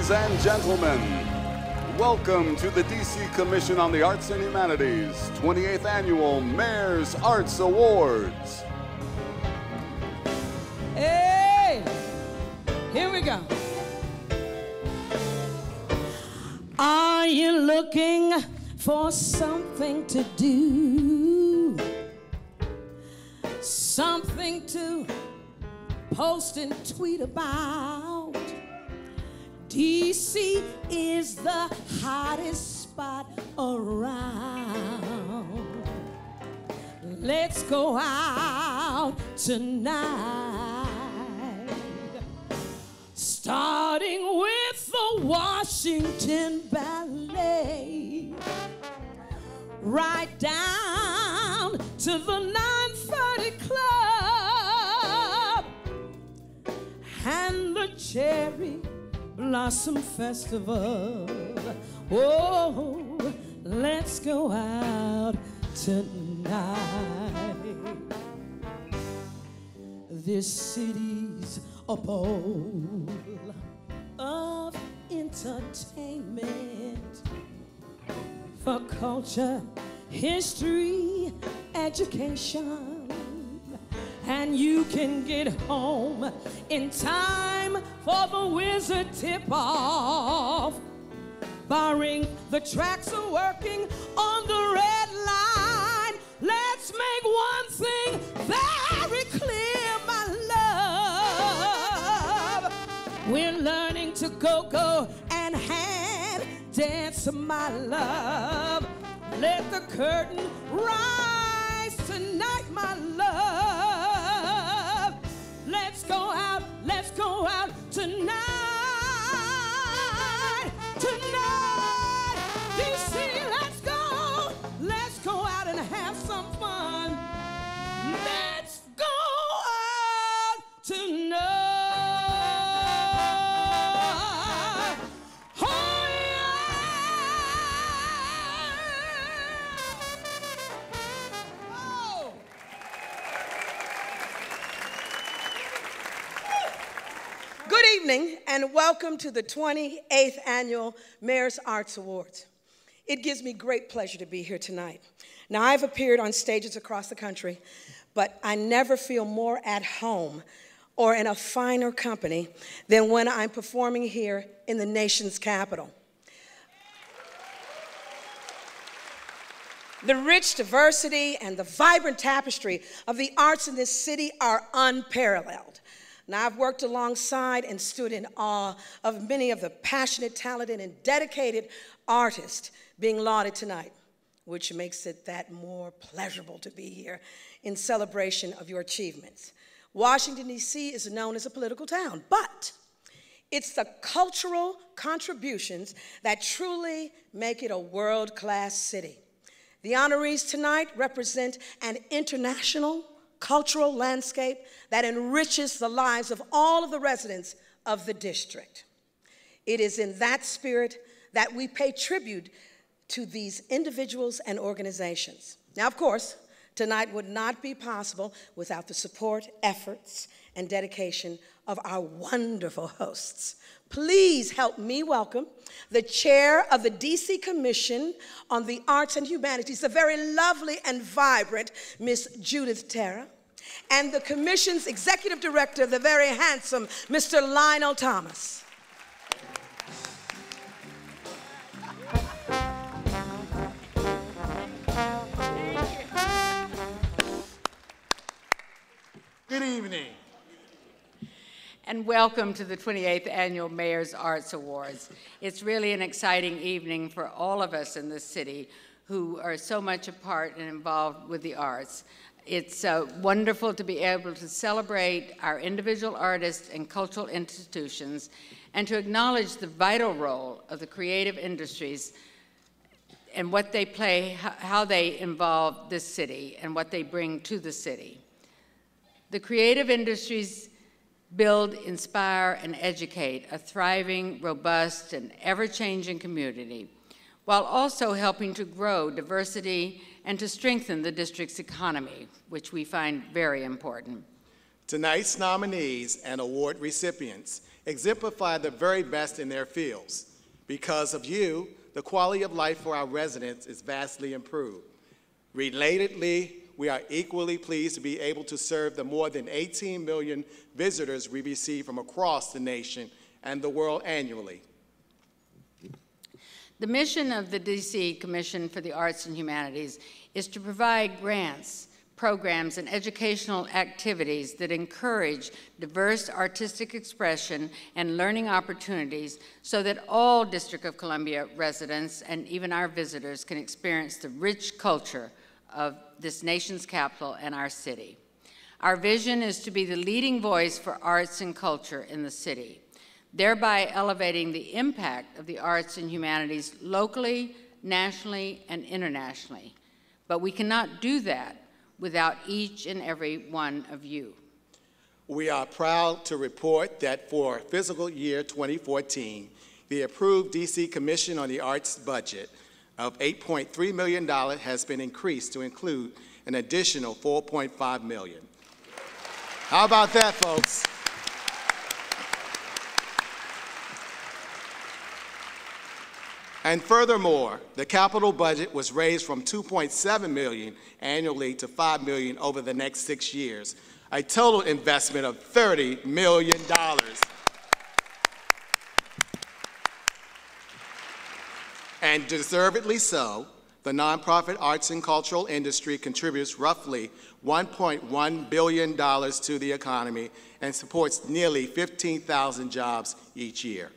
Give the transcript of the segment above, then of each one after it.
Ladies and gentlemen, welcome to the DC Commission on the Arts and Humanities 28th Annual Mayor's Arts Awards. Hey, here we go. Are you looking for something to do? Something to post and tweet about? DC is the hottest spot around. Let's go out tonight. Starting with the Washington Ballet, right down to the 930 Club and the Cherry Blossom Festival. Oh, let's go out tonight. This city's a bowl of entertainment for culture, history, education. And you can get home in time for the wizard tip-off. Barring the tracks are working on the red line, let's make one thing very clear, my love. We're learning to go-go and hand dance, my love. Let the curtain rise tonight, my love. Let's go out tonight. Tonight, DC, let's go out and have some fun. Let's go out tonight. Oh, yeah. Oh. Good evening and welcome to the 28th Annual Mayor's Arts Awards. It gives me great pleasure to be here tonight. Now, I've appeared on stages across the country, but I never feel more at home or in a finer company than when I'm performing here in the nation's capital. The rich diversity and the vibrant tapestry of the arts in this city are unparalleled. Now, I've worked alongside and stood in awe of many of the passionate, talented, and dedicated artists being lauded tonight, which makes it that more pleasurable to be here in celebration of your achievements. Washington, D.C. is known as a political town, but it's the cultural contributions that truly make it a world-class city. The honorees tonight represent an international cultural landscape that enriches the lives of all of the residents of the district. It is in that spirit that we pay tribute to these individuals and organizations. Now, of course, tonight would not be possible without the support, efforts, and dedication of our wonderful hosts. Please help me welcome the chair of the DC Commission on the Arts and Humanities, the very lovely and vibrant Miss Judith Terra, and the Commission's executive director, the very handsome Mr. Lionel Thomas. Good evening. And welcome to the 28th Annual Mayor's Arts Awards. It's really an exciting evening for all of us in this city who are so much a part and involved with the arts. It's wonderful to be able to celebrate our individual artists and cultural institutions and to acknowledge the vital role of the creative industries and what they play, how they involve this city and what they bring to the city. The creative industries build, inspire, and educate a thriving, robust, and ever-changing community, while also helping to grow diversity and to strengthen the district's economy, which we find very important. Tonight's nominees and award recipients exemplify the very best in their fields. Because of you, the quality of life for our residents is vastly improved. Relatedly, we are equally pleased to be able to serve the more than 18 million visitors we receive from across the nation and the world annually. The mission of the DC Commission for the Arts and Humanities is to provide grants, programs, and educational activities that encourage diverse artistic expression and learning opportunities so that all District of Columbia residents and even our visitors can experience the rich culture of this nation's capital and our city. Our vision is to be the leading voice for arts and culture in the city, thereby elevating the impact of the arts and humanities locally, nationally, and internationally. But we cannot do that without each and every one of you. We are proud to report that for fiscal year 2014, the approved DC Commission on the Arts budget of $8.3 million has been increased to include an additional $4.5 million. How about that, folks? And furthermore, the capital budget was raised from $2.7 million annually to $5 million over the next 6 years, a total investment of $30 million. And deservedly so, the nonprofit arts and cultural industry contributes roughly $1.1 billion to the economy and supports nearly 15,000 jobs each year.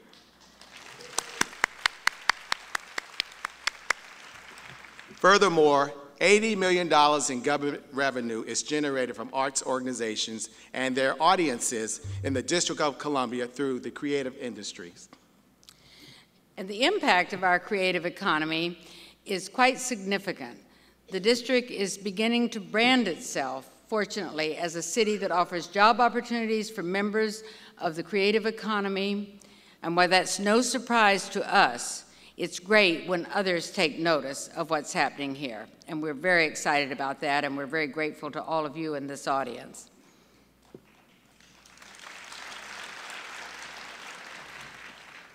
Furthermore, $80 million in government revenue is generated from arts organizations and their audiences in the District of Columbia through the creative industries. And the impact of our creative economy is quite significant. The district is beginning to brand itself, fortunately, as a city that offers job opportunities for members of the creative economy. And while that's no surprise to us, it's great when others take notice of what's happening here. And we're very excited about that, and we're very grateful to all of you in this audience.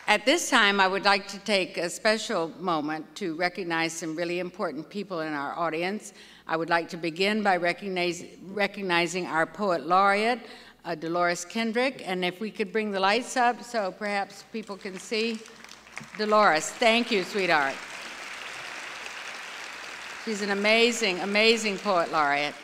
At this time, I would like to take a special moment to recognize some really important people in our audience. I would like to begin by recognizing our poet laureate, Dolores Kendrick, and if we could bring the lights up so perhaps people can see. Dolores, thank you, sweetheart. She's an amazing, amazing poet laureate.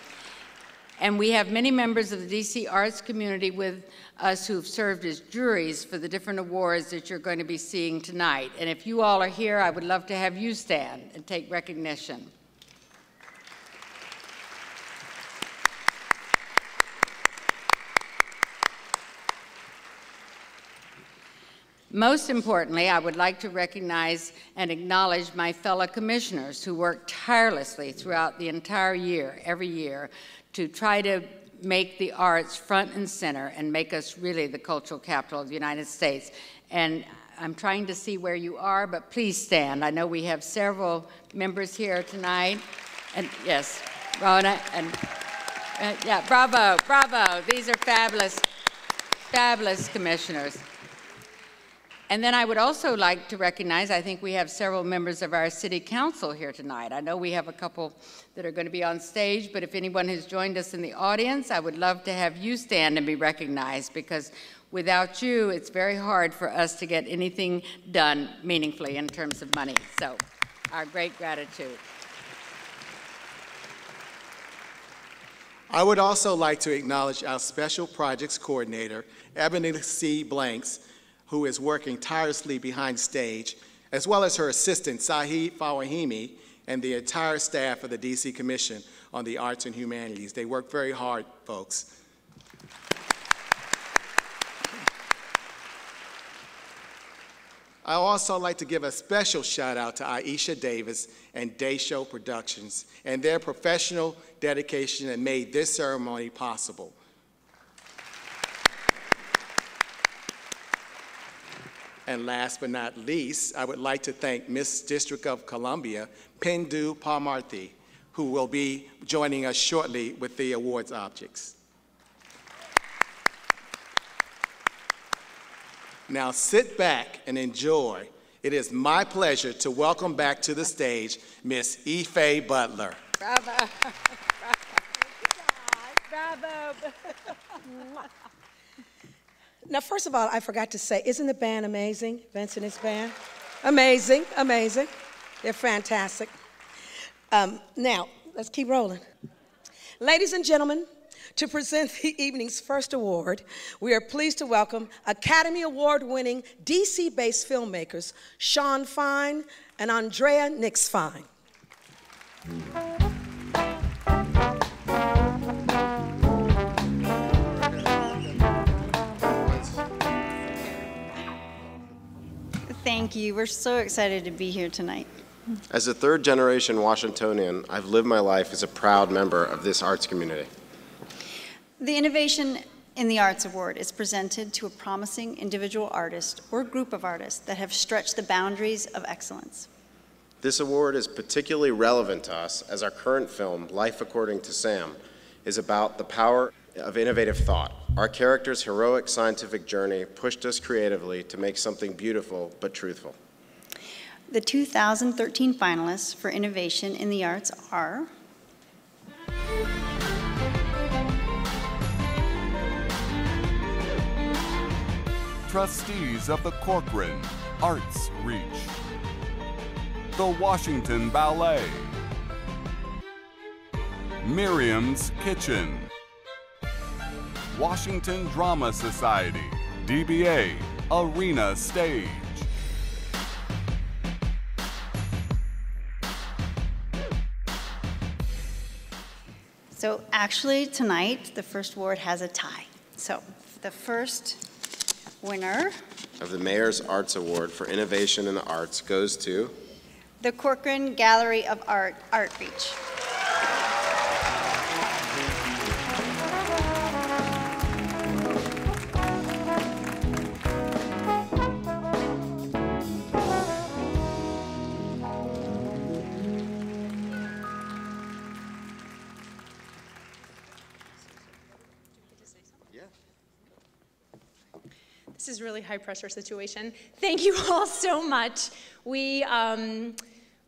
And we have many members of the DC arts community with us who've served as juries for the different awards that you're going to be seeing tonight. And if you all are here, I would love to have you stand and take recognition. Most importantly, I would like to recognize and acknowledge my fellow commissioners who work tirelessly throughout the entire year, every year, to try to make the arts front and center and make us really the cultural capital of the United States. And I'm trying to see where you are, but please stand. I know we have several members here tonight. And yes, Rona, and yeah, bravo, bravo. These are fabulous, fabulous commissioners. And then I would also like to recognize, I think we have several members of our city council here tonight. I know we have a couple that are going to be on stage, but if anyone has joined us in the audience, I would love to have you stand and be recognized, because without you, it's very hard for us to get anything done meaningfully in terms of money. So our great gratitude. I would also like to acknowledge our special projects coordinator, Ebony C. Blanks, who is working tirelessly behind stage, as well as her assistant, Sahid Fawahimi, and the entire staff of the DC Commission on the Arts and Humanities. They work very hard, folks. I also like to give a special shout out to Aisha Davis and Day Show Productions and their professional dedication that made this ceremony possible. And last but not least, I would like to thank Miss District of Columbia, Pindu Parmarthi, who will be joining us shortly with the awards objects. Now sit back and enjoy. It is my pleasure to welcome back to the stage Miss Ife Butler. Bravo. Bravo. Now, first of all, I forgot to say, isn't the band amazing? Vincent and his band? Amazing, amazing. They're fantastic. Now, let's keep rolling. Ladies and gentlemen, to present the evening's first award, we are pleased to welcome Academy Award-winning DC-based filmmakers Sean Fine and Andrea Nix Fine. Thank you. We're so excited to be here tonight. As a third-generation Washingtonian, I've lived my life as a proud member of this arts community. The Innovation in the Arts Award is presented to a promising individual artist or group of artists that have stretched the boundaries of excellence. This award is particularly relevant to us as our current film, Life According to Sam, is about the power of innovative thought. Our character's heroic scientific journey pushed us creatively to make something beautiful but truthful. The 2013 finalists for Innovation in the Arts are Trustees of the Corcoran Arts Reach, the Washington Ballet, Miriam's Kitchen, Washington Drama Society, DBA Arena Stage. So actually tonight, the first award has a tie. So the first winner of the Mayor's Arts Award for Innovation in the Arts goes to the Corcoran Gallery of Art, Art Reach. This is a really high pressure situation. Thank you all so much. We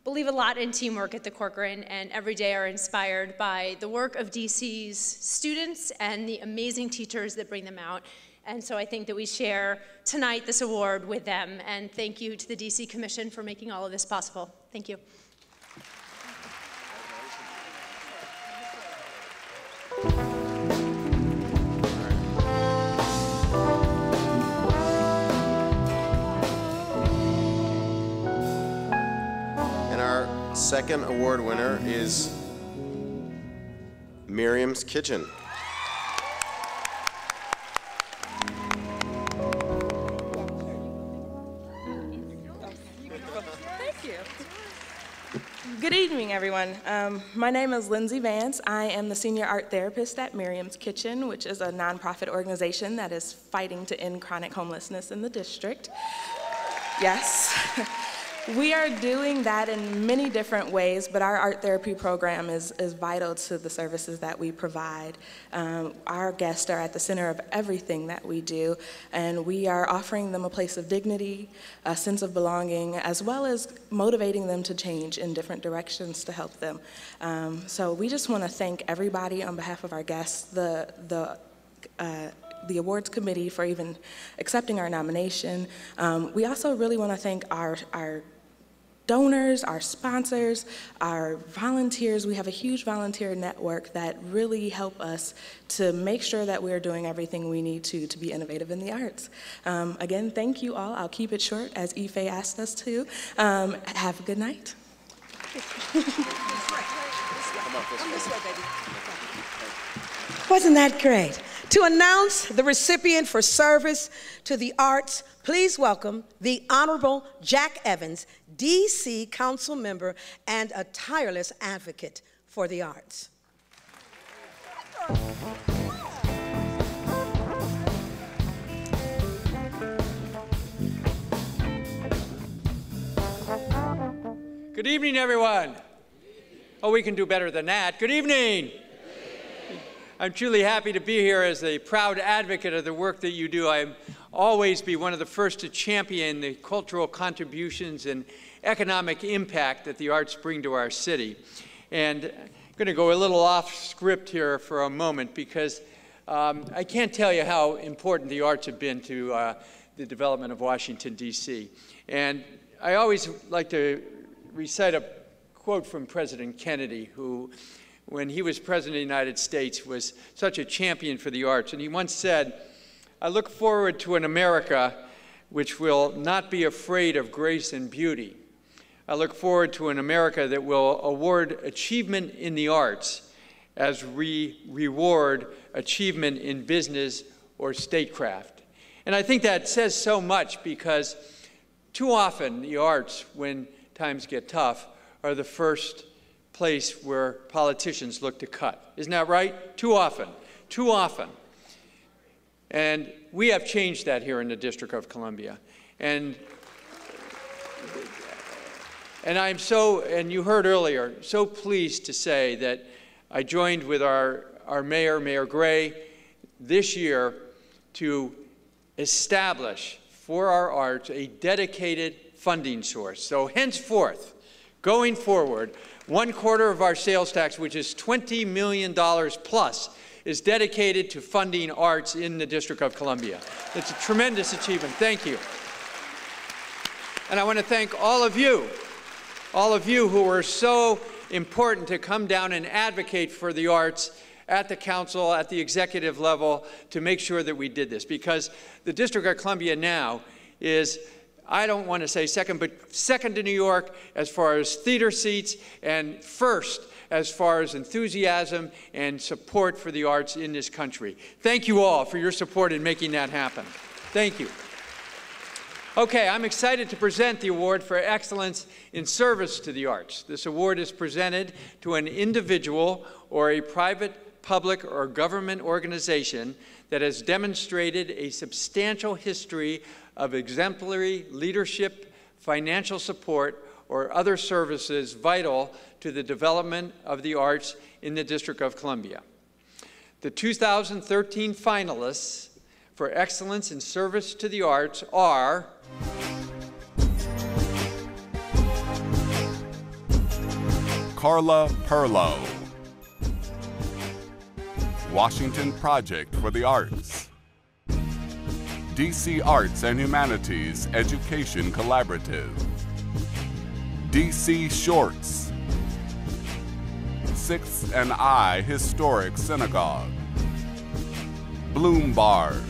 believe a lot in teamwork at the Corcoran and every day are inspired by the work of DC's students and the amazing teachers that bring them out. And so I think that we share tonight this award with them. And thank you to the DC Commission for making all of this possible. Thank you. Second award winner is Miriam's Kitchen. Thank you. Good evening, everyone. My name is Lindsay Vance. I am the senior art therapist at Miriam's Kitchen, which is a nonprofit organization that is fighting to end chronic homelessness in the district. Yes. We are doing that in many different ways, but our art therapy program is vital to the services that we provide. Our guests are at the center of everything that we do, and we are offering them a place of dignity, a sense of belonging, as well as motivating them to change in different directions to help them. So we just want to thank everybody on behalf of our guests, the awards committee for even accepting our nomination. We also really want to thank our donors, our sponsors, our volunteers. We have a huge volunteer network that really help us to make sure that we're doing everything we need to be innovative in the arts. Again, thank you all. I'll keep it short as Ife asked us to. Have a good night. Wasn't that great? To announce the recipient for service to the arts, please welcome the Honorable Jack Evans, DC Council member and a tireless advocate for the arts. Good evening, everyone. Oh, we can do better than that. Good evening. I'm truly happy to be here as a proud advocate of the work that you do. I'm always be one of the first to champion the cultural contributions and economic impact that the arts bring to our city. And I'm going to go a little off script here for a moment because I can't tell you how important the arts have been to the development of Washington, D.C. And I always like to recite a quote from President Kennedy, who, when he was President of the United States, was such a champion for the arts. And he once said, "I look forward to an America which will not be afraid of grace and beauty. I look forward to an America that will award achievement in the arts as we reward achievement in business or statecraft." And I think that says so much because too often the arts, when times get tough, are the first place where politicians look to cut. Isn't that right? Too often. Too often. And we have changed that here in the District of Columbia. And I'm so, and you heard earlier, so pleased to say that I joined with our mayor, Mayor Gray, this year to establish for our arts a dedicated funding source. So henceforth, going forward, 1/4 of our sales tax, which is $20 million plus, is dedicated to funding arts in the District of Columbia. It's a tremendous achievement. Thank you. And I want to thank all of you who were so important to come down and advocate for the arts at the council, at the executive level, to make sure that we did this. Because the District of Columbia now is, I don't want to say second, but second to New York as far as theater seats, and first as far as enthusiasm and support for the arts in this country. Thank you all for your support in making that happen. Thank you. Okay, I'm excited to present the award for excellence in service to the arts. This award is presented to an individual or a private, public, or government organization that has demonstrated a substantial history of exemplary leadership, financial support, or other services vital to the development of the arts in the District of Columbia. The 2013 finalists for excellence in service to the arts are Carla Perlo, Washington Project for the Arts, DC Arts and Humanities Education Collaborative, DC Shorts, 6th and I Historic Synagogue, Bloom Bars,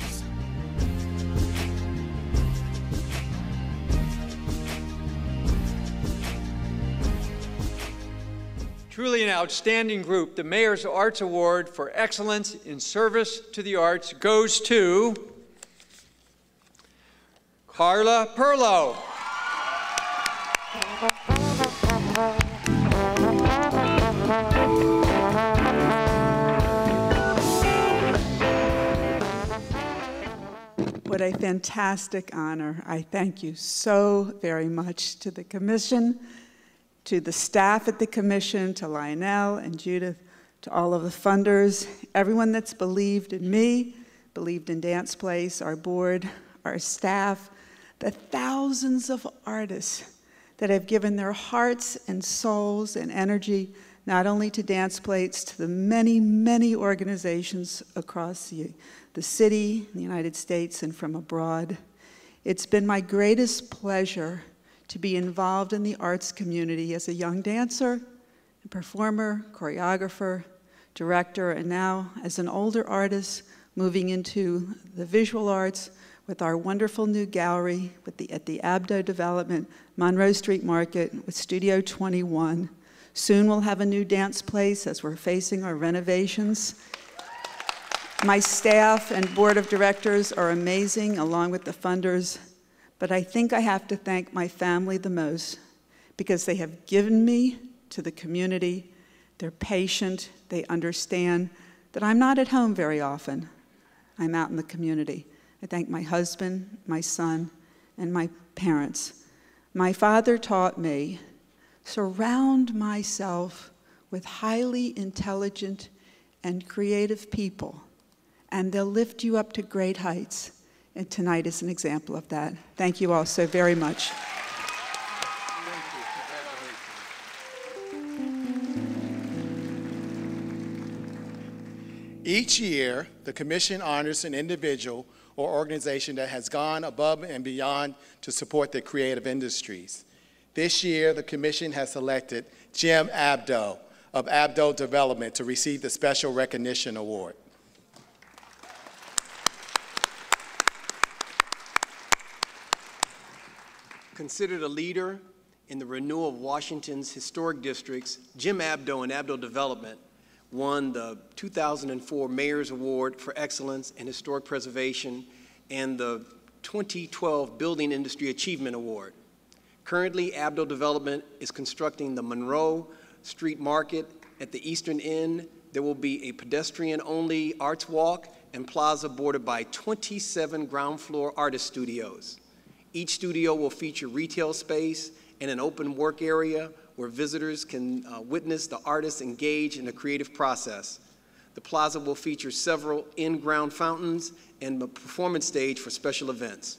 truly an outstanding group. The Mayor's Arts Award for Excellence in Service to the Arts goes to Carla Perlo. What a fantastic honor. I thank you so very much to the Commission, to the staff at the Commission, to Lionel and Judith, to all of the funders, everyone that's believed in me, believed in Dance Place, our board, our staff, the thousands of artists that have given their hearts and souls and energy not only to Dance Place, to the many, many organizations across the city, the United States, and from abroad. It's been my greatest pleasure to be involved in the arts community as a young dancer, performer, choreographer, director, and now as an older artist moving into the visual arts with our wonderful new gallery at the Abdo Development, Monroe Street Market with Studio 21. Soon we'll have a new Dance Place as we're facing our renovations. My staff and board of directors are amazing, along with the funders, but I think I have to thank my family the most because they have given me to the community. They're patient, they understand that I'm not at home very often. I'm out in the community. I thank my husband, my son, and my parents. My father taught me, surround myself with highly intelligent and creative people, and they'll lift you up to great heights. and tonight is an example of that. Thank you all so very much. Each year, the Commission honors an individual or organization that has gone above and beyond to support the creative industries. This year, the Commission has selected Jim Abdo of Abdo Development to receive the Special Recognition Award. Considered a leader in the renewal of Washington's historic districts, Jim Abdo and Abdo Development won the 2004 Mayor's Award for Excellence in Historic Preservation and the 2012 Building Industry Achievement Award. Currently, Abdo Development is constructing the Monroe Street Market at the eastern end. There will be a pedestrian-only arts walk and plaza bordered by 27 ground floor artist studios. Each studio will feature retail space and an open work area where visitors can witness the artists engage in the creative process. The plaza will feature several in-ground fountains and a performance stage for special events.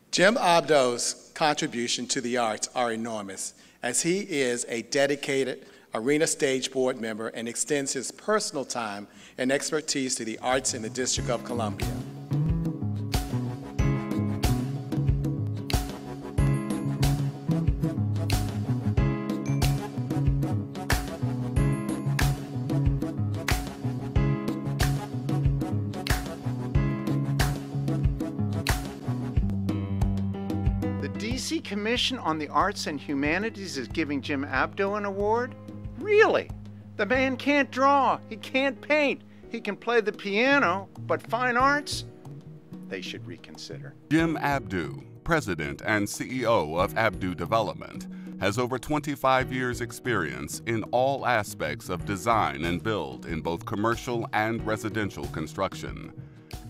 Jim Abdo's contribution to the arts are enormous, as he is a dedicated Arena Stage Board member and extends his personal time and expertise to the arts in the District of Columbia. The Commission on the Arts and Humanities is giving Jim Abdo an award? Really? The man can't draw, he can't paint, he can play the piano, but fine arts? They should reconsider. Jim Abdo, President and CEO of Abdo Development, has over 25 years' experience in all aspects of design and build in both commercial and residential construction.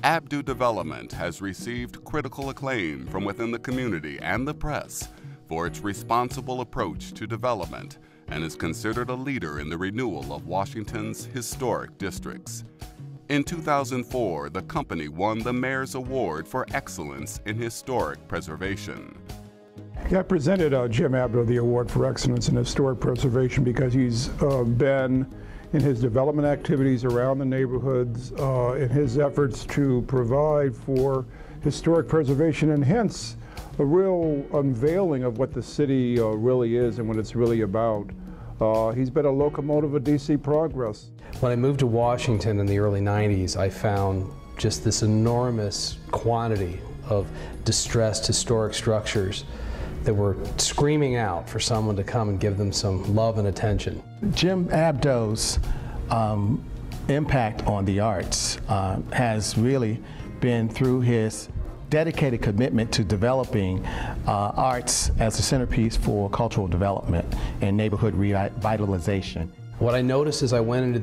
Abdo Development has received critical acclaim from within the community and the press for its responsible approach to development and is considered a leader in the renewal of Washington's historic districts. In 2004, the company won the Mayor's Award for Excellence in Historic Preservation. I presented Jim Abdo the Award for Excellence in Historic Preservation because he's been in his development activities around the neighborhoods, in his efforts to provide for historic preservation, and hence a real unveiling of what the city really is and what it's really about. He's been a locomotive of DC progress. When I moved to Washington in the early 90s, I found just this enormous quantity of distressed historic structures that were screaming out for someone to come and give them some love and attention. Jim Abdo's impact on the arts has really been through his dedicated commitment to developing arts as a centerpiece for cultural development and neighborhood revitalization. What I noticed as I went into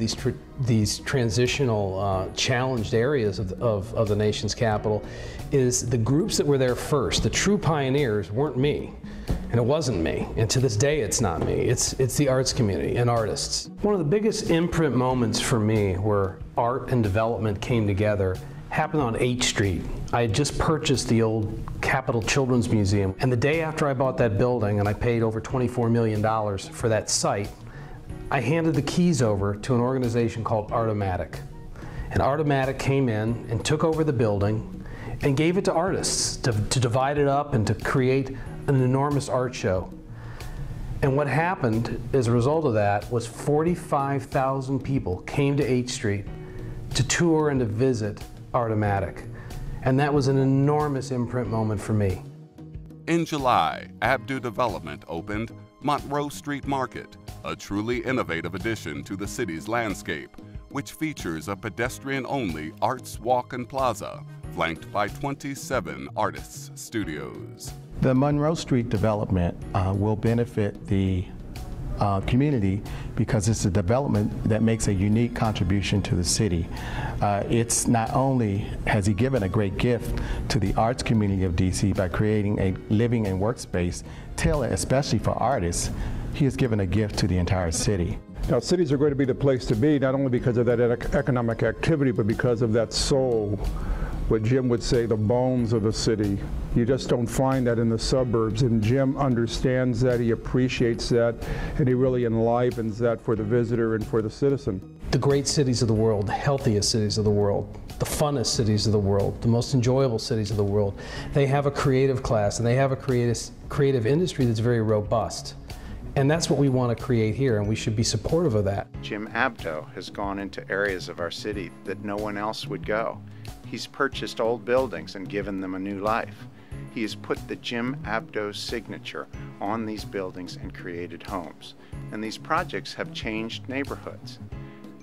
these transitional challenged areas of the nation's capital is the groups that were there first, the true pioneers, weren't me. And it wasn't me. And to this day, it's not me. It's the arts community and artists. One of the biggest imprint moments for me where art and development came together happened on 8th Street. I had just purchased the old Capitol Children's Museum. And the day after I bought that building, and I paid over $24 million for that site, I handed the keys over to an organization called Artomatic. And Artomatic came in and took over the building and gave it to artists to divide it up and to create an enormous art show. And what happened as a result of that was 45,000 people came to 8th Street to tour and to visit Artomatic. And that was an enormous imprint moment for me. In July, Abdo Development opened Monroe Street Market, a truly innovative addition to the city's landscape, which features a pedestrian-only arts walk and plaza, flanked by 27 artists' studios. The Monroe Street development will benefit the community because it's a development that makes a unique contribution to the city. It's not only has he given a great gift to the arts community of DC by creating a living and workspace tailored especially for artists, he has given a gift to the entire city. Now, cities are going to be the place to be, not only because of that economic activity, but because of that soul what Jim would say, the bones of the city. You just don't find that in the suburbs, and Jim understands that, he appreciates that, and he really enlivens that for the visitor and for the citizen. The great cities of the world, the healthiest cities of the world, the funnest cities of the world, the most enjoyable cities of the world, they have a creative class and they have a creative industry that's very robust. And that's what we want to create here, and we should be supportive of that. Jim Abdo has gone into areas of our city that no one else would go. He's purchased old buildings and given them a new life. He has put the Jim Abdo signature on these buildings and created homes. And these projects have changed neighborhoods.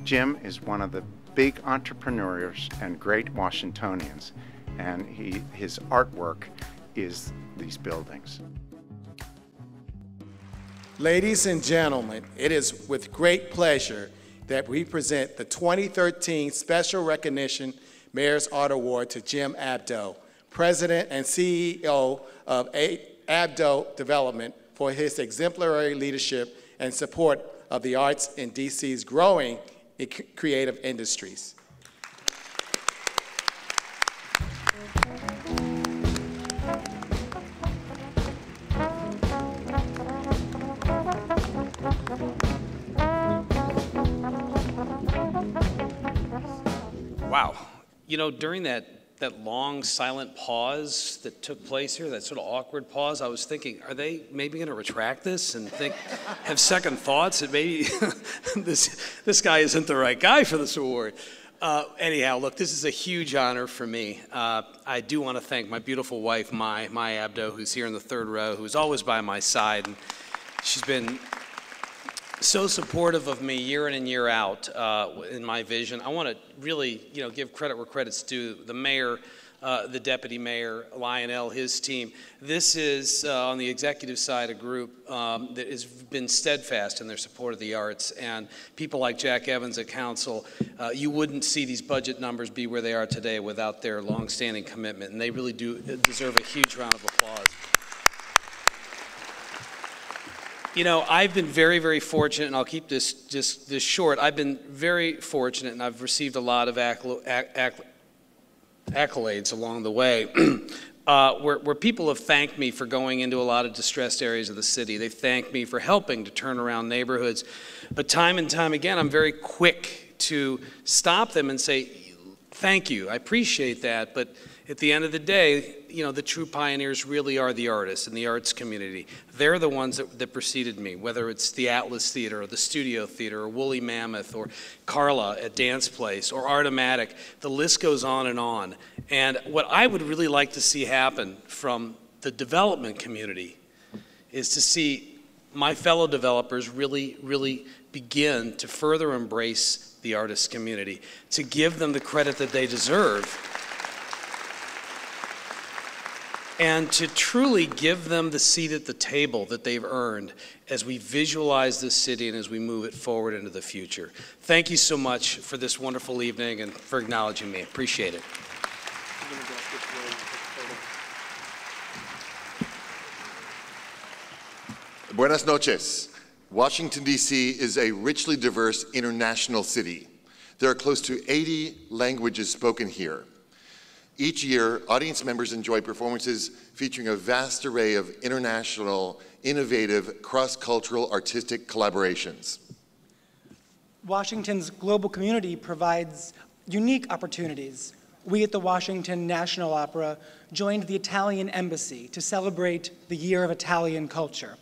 Jim is one of the big entrepreneurs and great Washingtonians, and his artwork is these buildings. Ladies and gentlemen, it is with great pleasure that we present the 2013 Special Recognition Mayor's Art Award to Jim Abdo, President and CEO of Abdo Development, for his exemplary leadership and support of the arts in DC's growing creative industries. Wow. You know, during that long silent pause that took place here, that sort of awkward pause, I was thinking, are they maybe going to retract this and have second thoughts that maybe this guy isn't the right guy for this award? Anyhow, look, this is a huge honor for me. I do want to thank my beautiful wife, Mai Abdo, who's here in the third row, who's always by my side. And she's been so supportive of me year in and year out in my vision. I want to really, give credit where credit's due. The mayor, the deputy mayor, Lionel, his team. This is, on the executive side, a group that has been steadfast in their support of the arts. And people like Jack Evans at council, you wouldn't see these budget numbers be where they are today without their longstanding commitment. And they really do deserve a huge round of applause. You know, I've been very, very fortunate, and I'll keep this short. I've been very fortunate, and I've received a lot of accolades along the way, where people have thanked me for going into a lot of distressed areas of the city. They've thanked me for helping to turn around neighborhoods. But time and time again, I'm very quick to stop them and say, thank you, I appreciate that, but at the end of the day, the true pioneers really are the artists and the arts community. They're the ones that preceded me, whether it's the Atlas Theater or the Studio Theater or Woolly Mammoth or Carla at Dance Place or Artomatic. The list goes on. And what I would really like to see happen from the development community is to see my fellow developers really, really begin to further embrace the artist community, to give them the credit that they deserve, and to truly give them the seat at the table that they've earned as we visualize this city and as we move it forward into the future. Thank you so much for this wonderful evening and for acknowledging me. Appreciate it. Buenas noches. Washington, D.C. is a richly diverse international city. There are close to 80 languages spoken here. Each year, audience members enjoy performances featuring a vast array of international, innovative, cross-cultural artistic collaborations. Washington's global community provides unique opportunities. We at the Washington National Opera joined the Italian Embassy to celebrate the Year of Italian Culture.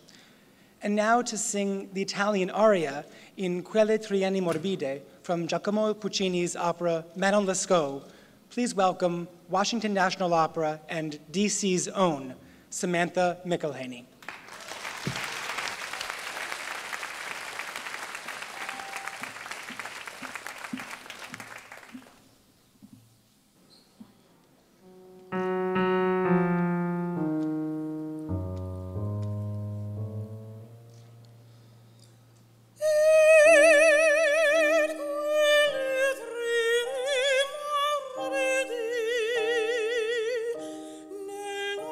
And now to sing the Italian aria in Quelle Trieni Morbide from Giacomo Puccini's opera Manon Lescaut, please welcome Washington National Opera and DC's own Samantha McElhaney. Oh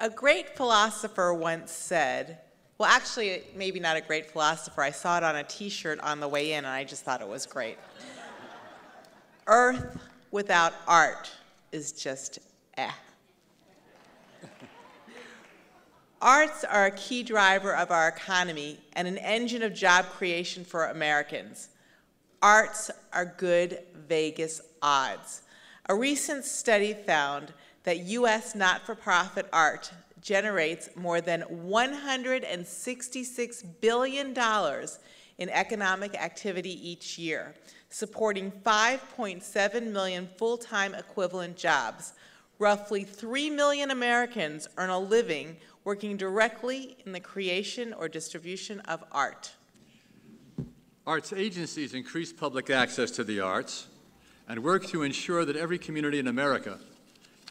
A great philosopher once said, well, actually, maybe not a great philosopher. I saw it on a t-shirt on the way in, and I just thought it was great. Earth without art is just eh. Arts are a key driver of our economy and an engine of job creation for Americans. Arts are good Vegas odds. A recent study found that U.S. not-for-profit art generates more than $166 billion in economic activity each year, supporting 5.7 million full-time equivalent jobs. Roughly 3 million Americans earn a living working directly in the creation or distribution of art. Arts agencies increase public access to the arts and work to ensure that every community in America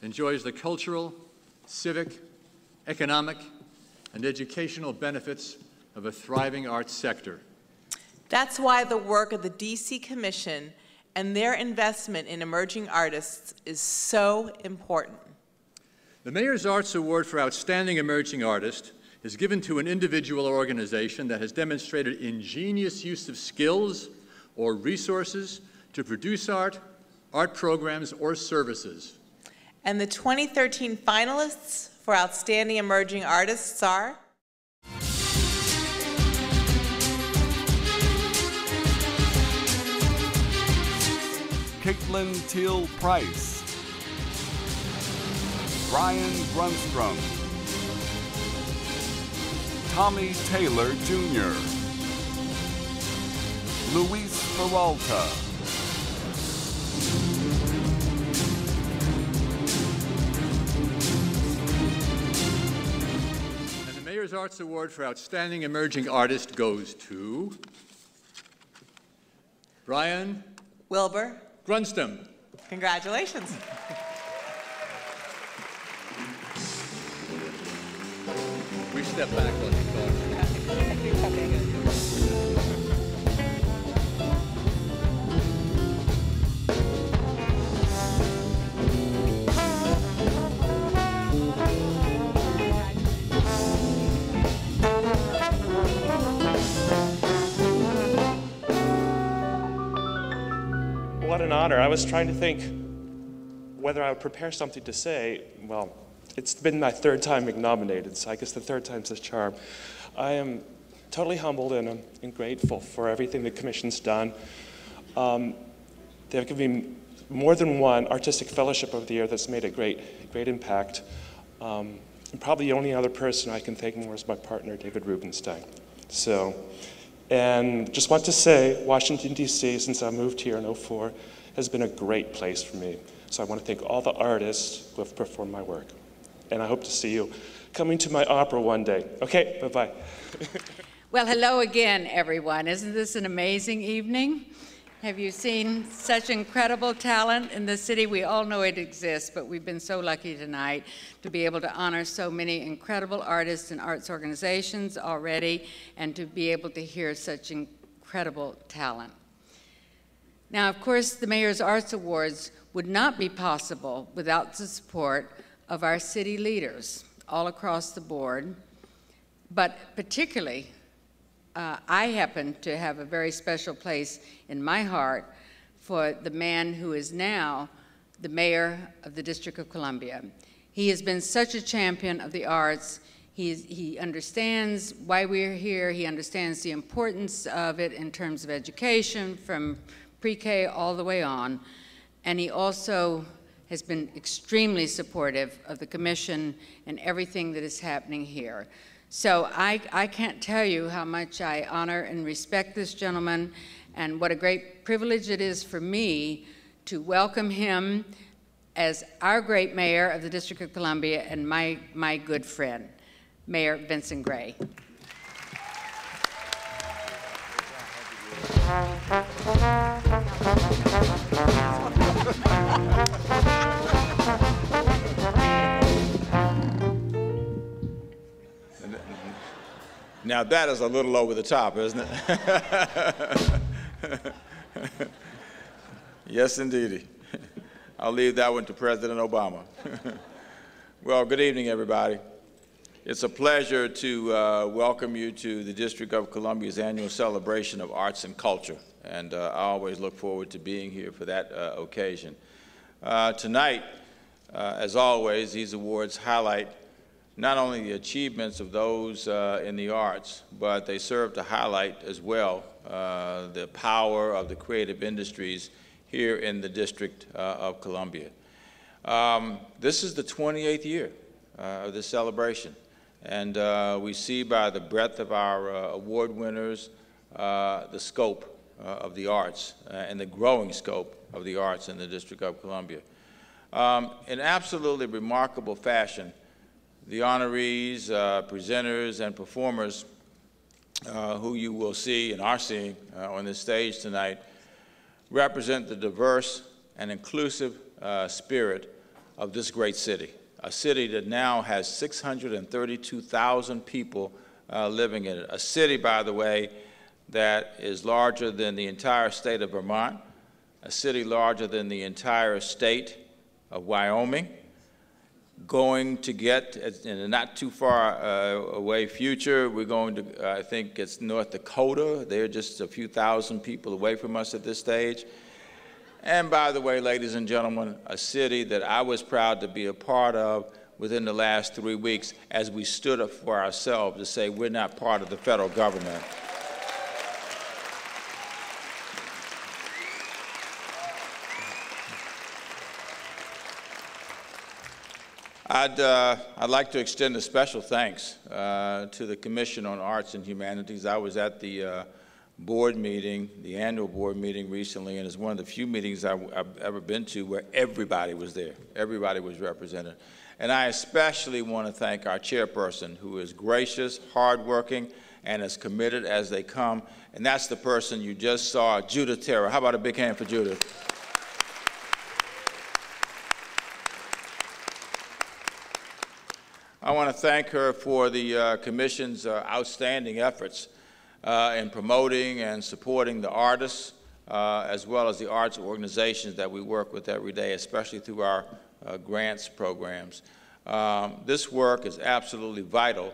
enjoys the cultural, civic, economic, and educational benefits of a thriving arts sector. That's why the work of the DC Commission and their investment in emerging artists is so important. The Mayor's Arts Award for Outstanding Emerging Artist is given to an individual or organization that has demonstrated ingenious use of skills or resources to produce art, art programs, or services. And the 2013 finalists for Outstanding Emerging Artists are Caitlin Teal Price, Brian Grundstrom, Tommy Taylor Jr., Luis Peralta, and the Mayor's Arts Award for Outstanding Emerging Artist goes to Brian Wilbur Grundstrom. Congratulations. We step back on the What an honor. I was trying to think whether I would prepare something to say. Well, it's been my third time being nominated, so I guess the third time's the charm. I am totally humbled and grateful for everything the Commission's done. They've given me more than one artistic fellowship over the year that's made a great impact. And probably the only other person I can thank more is my partner, David Rubenstein. So, and just want to say, Washington, D.C., since I moved here in '04, has been a great place for me. So I want to thank all the artists who have performed my work. And I hope to see you coming to my opera one day. Okay, bye-bye. Well, hello again, everyone. Isn't this an amazing evening? Have you seen such incredible talent in the city? We all know it exists, but we've been so lucky tonight to be able to honor so many incredible artists and arts organizations already, and to be able to hear such incredible talent. Now, of course, the Mayor's Arts Awards would not be possible without the support of our city leaders all across the board, but particularly I happen to have a very special place in my heart for the man who is now the mayor of the District of Columbia. He has been such a champion of the arts. He understands why we're here. He understands the importance of it in terms of education from pre-K all the way on. And he also has been extremely supportive of the commission and everything that is happening here. So I can't tell you how much I honor and respect this gentleman, and what a great privilege it is for me to welcome him as our great mayor of the District of Columbia and my good friend, Mayor Vincent Gray. Now that is a little over the top, isn't it? Yes, indeedy. I'll leave that one to President Obama. Well, good evening, everybody. It's a pleasure to welcome you to the District of Columbia's annual celebration of arts and culture, and I always look forward to being here for that occasion. Tonight, as always, these awards highlight not only the achievements of those in the arts, but they serve to highlight as well the power of the creative industries here in the District of Columbia. This is the 28th year of this celebration, and we see by the breadth of our award winners the scope of the arts and the growing scope of the arts in the District of Columbia. In absolutely remarkable fashion, the honorees, presenters, and performers who you will see and are seeing on this stage tonight represent the diverse and inclusive spirit of this great city, a city that now has 632,000 people living in it. A city, by the way, that is larger than the entire state of Vermont, a city larger than the entire state of Wyoming, going to get, in a not too far away future, we're going to, I think it's North Dakota. They're just a few thousand people away from us at this stage. And by the way, ladies and gentlemen, a city that I was proud to be a part of within the last 3 weeks as we stood up for ourselves to say we're not part of the federal government. I'd like to extend a special thanks to the Commission on Arts and Humanities. I was at the board meeting, the annual board meeting recently, and it's one of the few meetings I've ever been to where everybody was there. Everybody was represented. And I especially want to thank our chairperson, who is gracious, hardworking, and as committed as they come. And that's the person you just saw, Judith Terra. How about a big hand for Judith? I want to thank her for the Commission's outstanding efforts in promoting and supporting the artists, as well as the arts organizations that we work with every day, especially through our grants programs. This work is absolutely vital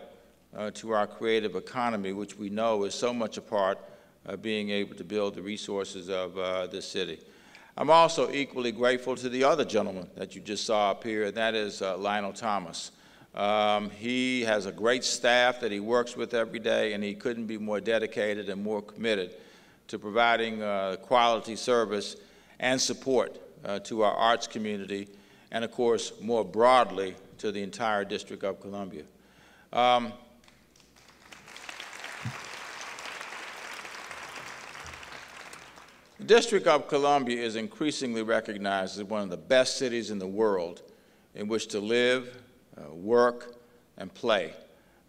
to our creative economy, which we know is so much a part of being able to build the resources of this city. I'm also equally grateful to the other gentleman that you just saw up here, and that is Lionel Thomas. He has a great staff that he works with every day, and he couldn't be more dedicated and more committed to providing quality service and support to our arts community, and of course, more broadly, to the entire District of Columbia. The District of Columbia is increasingly recognized as one of the best cities in the world in which to live, work, and play.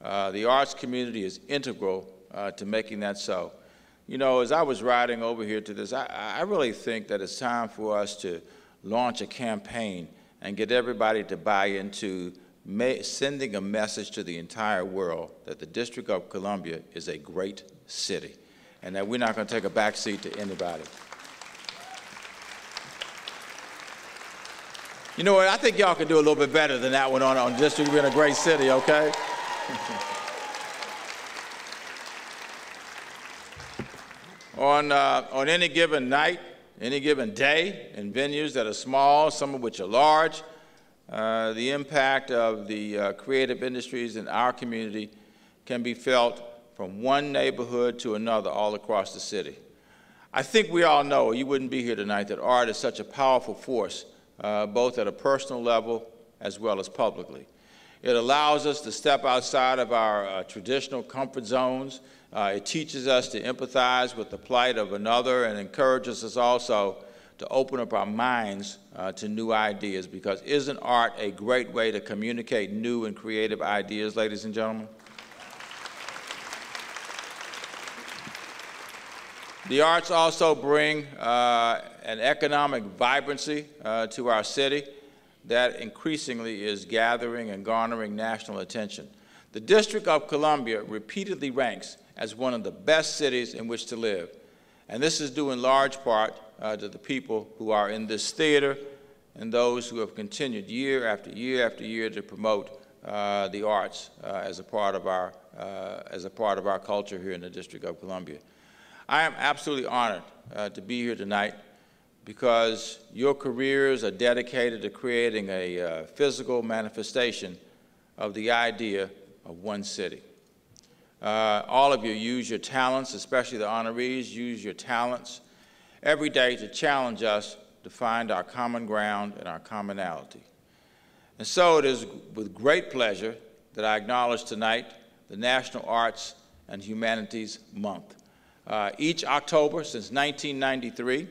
The arts community is integral to making that so. You know, as I was riding over here to this, I really think that it's time for us to launch a campaign and get everybody to buy into sending a message to the entire world that the District of Columbia is a great city and that we're not going to take a back seat to anybody. You know what, I think y'all can do a little bit better than that one on District being a great city, okay? On any given night, any given day, in venues that are small, some of which are large, the impact of the creative industries in our community can be felt from one neighborhood to another all across the city. I think we all know, you wouldn't be here tonight, that art is such a powerful force, both at a personal level as well as publicly. It allows us to step outside of our traditional comfort zones. It teaches us to empathize with the plight of another and encourages us also to open up our minds to new ideas, because isn't art a great way to communicate new and creative ideas, ladies and gentlemen? The arts also bring an economic vibrancy to our city that increasingly is gathering and garnering national attention. The District of Columbia repeatedly ranks as one of the best cities in which to live, and this is due in large part to the people who are in this theater and those who have continued year after year after year to promote the arts as a part of our culture here in the District of Columbia. I am absolutely honored to be here tonight because your careers are dedicated to creating a physical manifestation of the idea of one city. All of you use your talents, especially the honorees, use your talents every day to challenge us to find our common ground and our commonality. And so it is with great pleasure that I acknowledge tonight the National Arts and Humanities Month. Each October since 1993,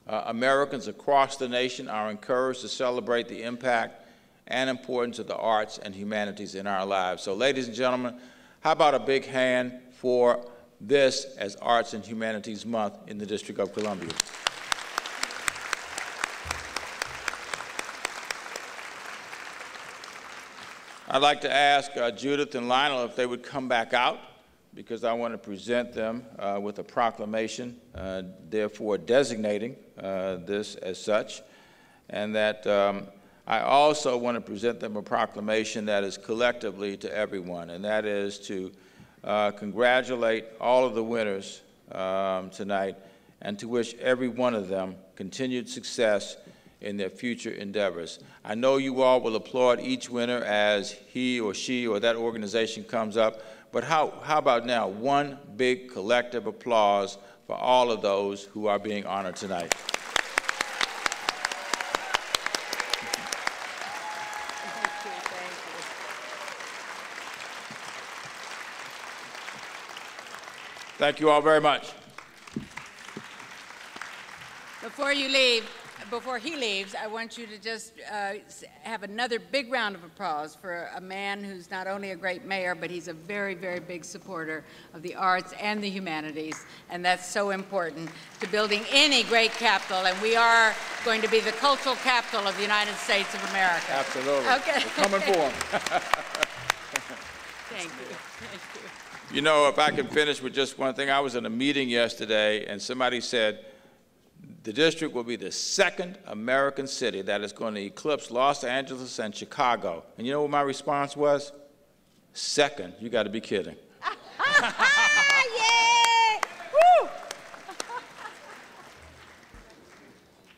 Americans across the nation are encouraged to celebrate the impact and importance of the arts and humanities in our lives. So ladies and gentlemen, how about a big hand for this as Arts and Humanities Month in the District of Columbia. I'd like to ask Judith and Lionel if they would come back out, because I want to present them with a proclamation, therefore designating this as such, and that I also want to present them a proclamation that is collectively to everyone, and that is to congratulate all of the winners tonight and to wish every one of them continued success in their future endeavors. I know you all will applaud each winner as he or she or that organization comes up, but how about now one big collective applause for all of those who are being honored tonight. Thank you all very much. Before he leaves, I want you to just have another big round of applause for a man who's not only a great mayor, but he's a very, very big supporter of the arts and the humanities, and that's so important to building any great capital, and we are going to be the cultural capital of the United States of America. Absolutely. Okay. We're coming for him. Thank you. Thank you. You know, if I can finish with just one thing, I was in a meeting yesterday and somebody said the district will be the second American city that is going to eclipse Los Angeles and Chicago. And you know what my response was? Second. You got to be kidding. Yay! Woo!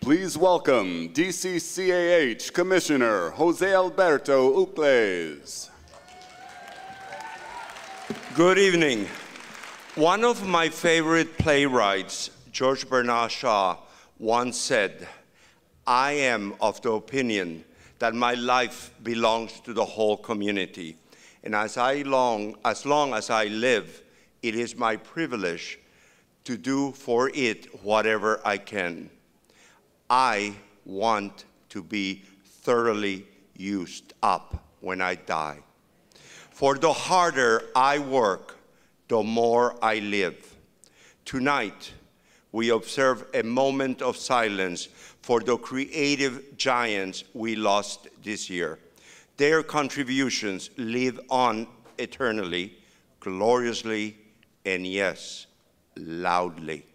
Please welcome DCCAH Commissioner Jose Alberto Ucles. Good evening. One of my favorite playwrights, George Bernard Shaw, once said, "I am of the opinion that my life belongs to the whole community, and as long as I live, it is my privilege to do for it whatever I can. I want to be thoroughly used up when I die. For the harder I work, the more I live." Tonight, we observe a moment of silence for the creative giants we lost this year. Their contributions live on eternally, gloriously, and yes, loudly.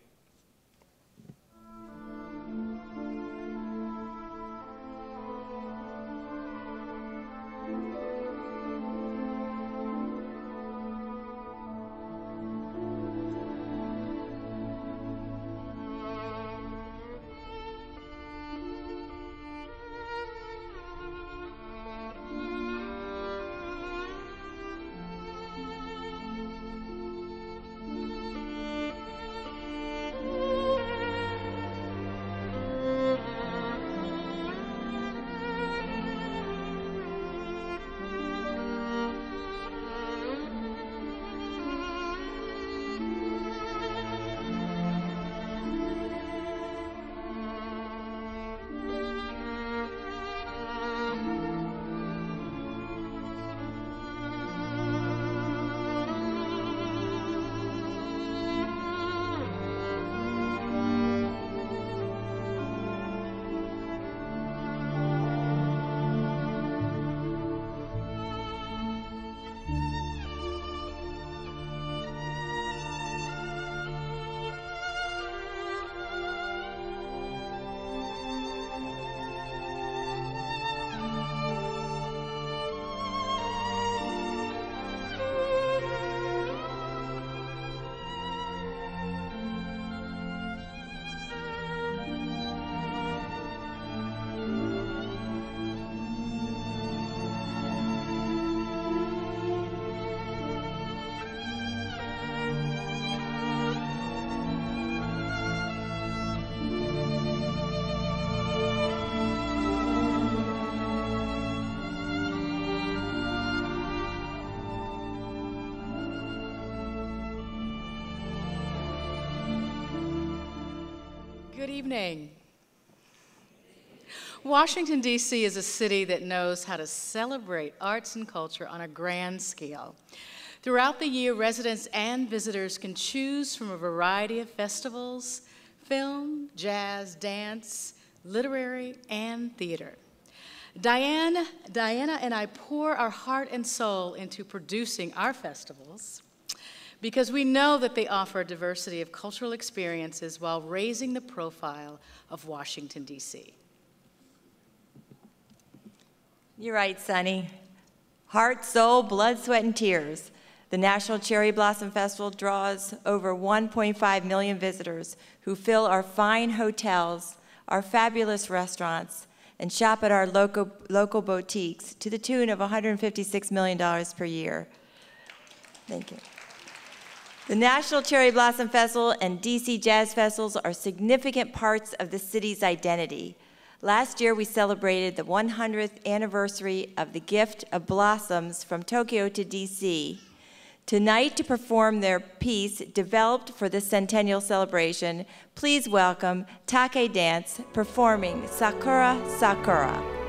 Good evening. Washington, D.C. is a city that knows how to celebrate arts and culture on a grand scale. Throughout the year, residents and visitors can choose from a variety of festivals, film, jazz, dance, literary, and theater. Diana and I pour our heart and soul into producing our festivals because we know that they offer a diversity of cultural experiences while raising the profile of Washington, D.C. You're right, Sonny. Heart, soul, blood, sweat, and tears. The National Cherry Blossom Festival draws over 1.5 million visitors who fill our fine hotels, our fabulous restaurants, and shop at our local boutiques to the tune of $156 million per year. Thank you. The National Cherry Blossom Festival and DC Jazz Festivals are significant parts of the city's identity. Last year, we celebrated the 100th anniversary of the gift of blossoms from Tokyo to DC. Tonight, to perform their piece developed for this centennial celebration, please welcome Take Dance performing Sakura Sakura.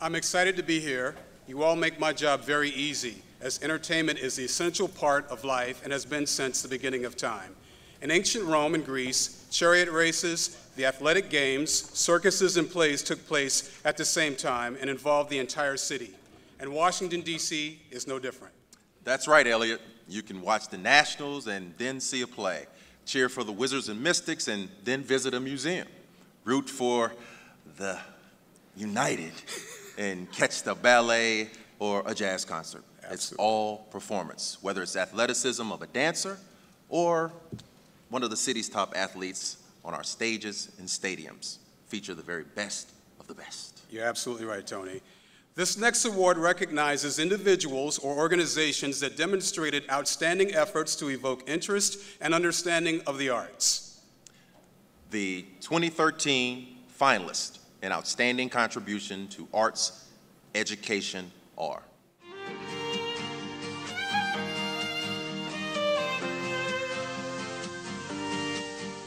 I'm excited to be here. You all make my job very easy, as entertainment is the essential part of life and has been since the beginning of time. In ancient Rome and Greece, chariot races, the athletic games, circuses, and plays took place at the same time and involved the entire city. And Washington, D.C. is no different. That's right, Elliot. You can watch the Nationals and then see a play, cheer for the Wizards and Mystics and then visit a museum, root for the United and catch the ballet or a jazz concert. Absolutely. It's all performance, whether it's athleticism of a dancer or one of the city's top athletes on our stages and stadiums. Feature the very best of the best. You're absolutely right, Tony. This next award recognizes individuals or organizations that demonstrated outstanding efforts to evoke interest and understanding of the arts. The 2013 finalists in outstanding contribution to arts education are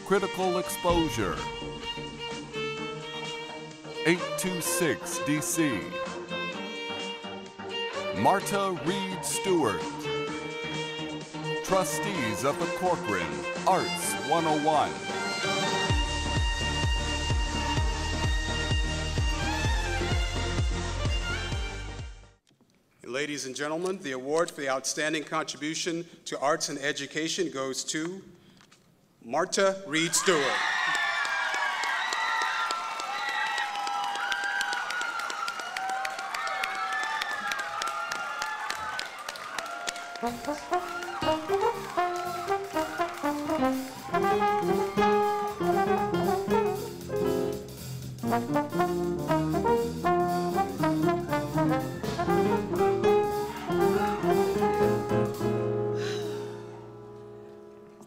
Critical Exposure, 826 DC, Marta Reid Stewart, Trustees of the Corcoran Arts 101. Ladies and gentlemen, the award for the outstanding contribution to arts and education goes to Marta Reid Stewart.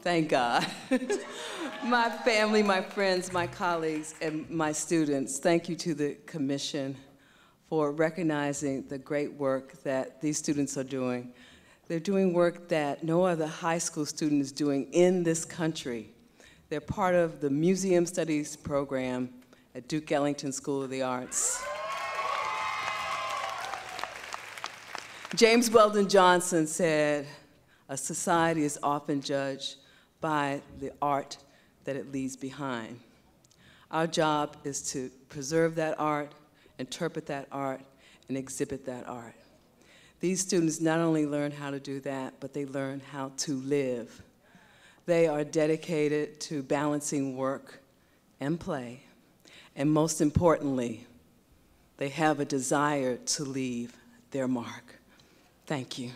Thank God. My family, my friends, my colleagues, and my students, thank you to the Commission for recognizing the great work that these students are doing. They're doing work that no other high school student is doing in this country. They're part of the Museum Studies program at Duke Ellington School of the Arts. James Weldon Johnson said, "A society is often judged by the art that it leaves behind." Our job is to preserve that art, interpret that art, and exhibit that art. These students not only learn how to do that, but they learn how to live. They are dedicated to balancing work and play, and most importantly, they have a desire to leave their mark. Thank you.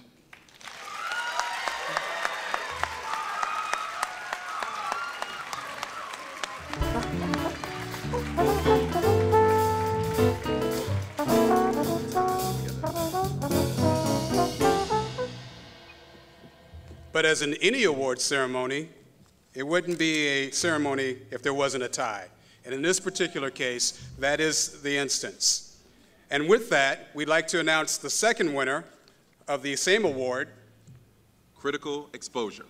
But as in any awards ceremony, it wouldn't be a ceremony if there wasn't a tie. And in this particular case, that is the instance. And with that, we'd like to announce the second winner of the same award, Critical Exposure.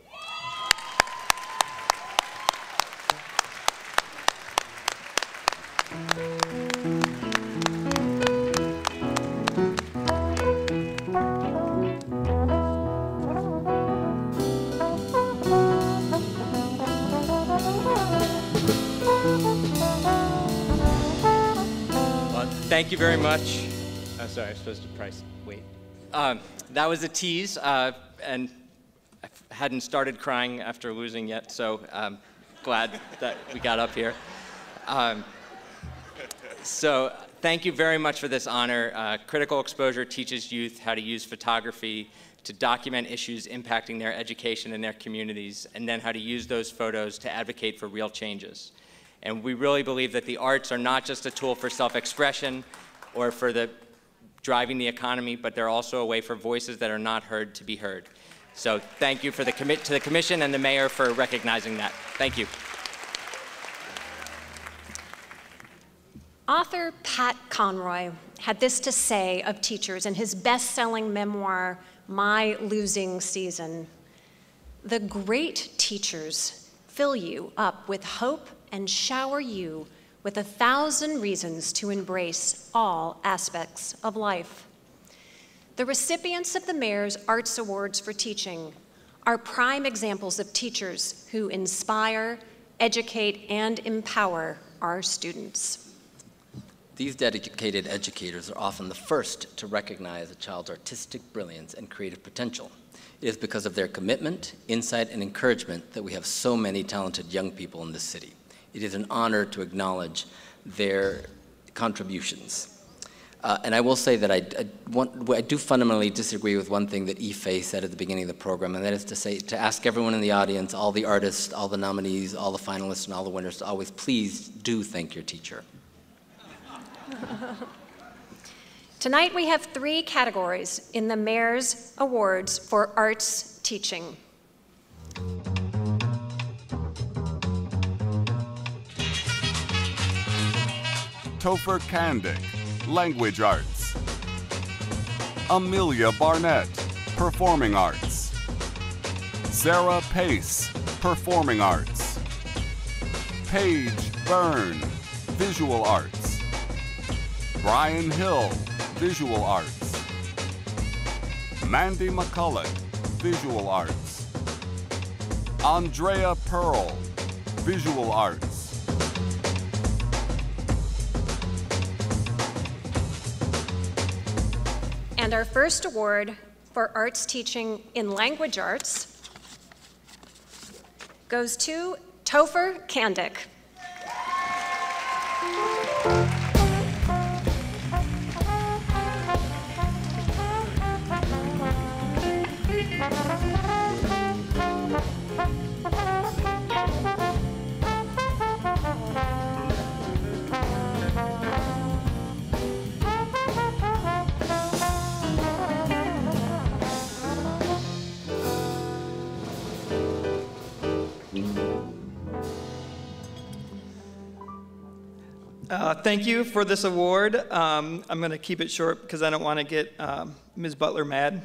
Thank you very much. Oh, sorry, I'm supposed to wait. That was a tease, and I hadn't started crying after losing yet, so I'm glad that we got up here. So thank you very much for this honor. Critical Exposure teaches youth how to use photography to document issues impacting their education and their communities, and then how to use those photos to advocate for real changes. And we really believe that the arts are not just a tool for self-expression or for driving the economy, but they're also a way for voices that are not heard to be heard. So thank you to the Commission and the Mayor for recognizing that. Thank you. Author Pat Conroy had this to say of teachers in his best-selling memoir, My Losing Season. "The great teachers fill you up with hope and shower you with 1,000 reasons to embrace all aspects of life. The recipients of the Mayor's Arts Awards for Teaching are prime examples of teachers who inspire, educate, and empower our students. These dedicated educators are often the first to recognize a child's artistic brilliance and creative potential. It is because of their commitment, insight, and encouragement that we have so many talented young people in this city. It is an honor to acknowledge their contributions. And I will say that I do fundamentally disagree with one thing that Ife said at the beginning of the program, and that is to ask everyone in the audience, all the artists, all the nominees, all the finalists, and all the winners to always please do thank your teacher. Tonight we have 3 categories in the Mayor's Awards for Arts Teaching. Topher Kandick, Language Arts. Amelia Barnett, Performing Arts. Sarah Pace, Performing Arts. Paige Byrne, Visual Arts. Brian Hill, Visual Arts. Mandy McCulloch, Visual Arts. Andrea Pearl, Visual Arts. And our first award for arts teaching in language arts goes to Topher Kandick. Thank you for this award. I'm going to keep it short because I don't want to get Ms. Butler mad.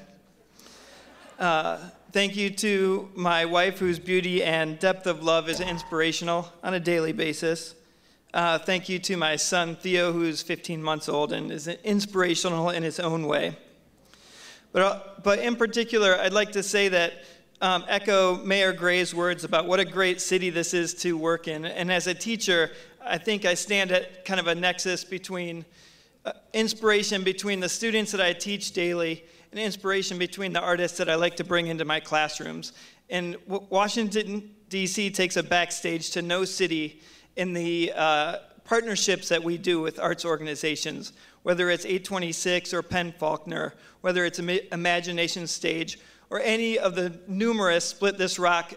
Thank you to my wife, whose beauty and depth of love is inspirational on a daily basis. Thank you to my son, Theo, who's 15 months old and is inspirational in his own way. But in particular, I'd like to say that echo Mayor Gray's words about what a great city this is to work in. And as a teacher, I think I stand at kind of a nexus between inspiration between the students that I teach daily and inspiration between the artists that I like to bring into my classrooms. And Washington, D.C. takes a backstage to no city in the partnerships that we do with arts organizations, whether it's 826 or Penn Faulkner, whether it's Imagination Stage, or any of the numerous Split This Rock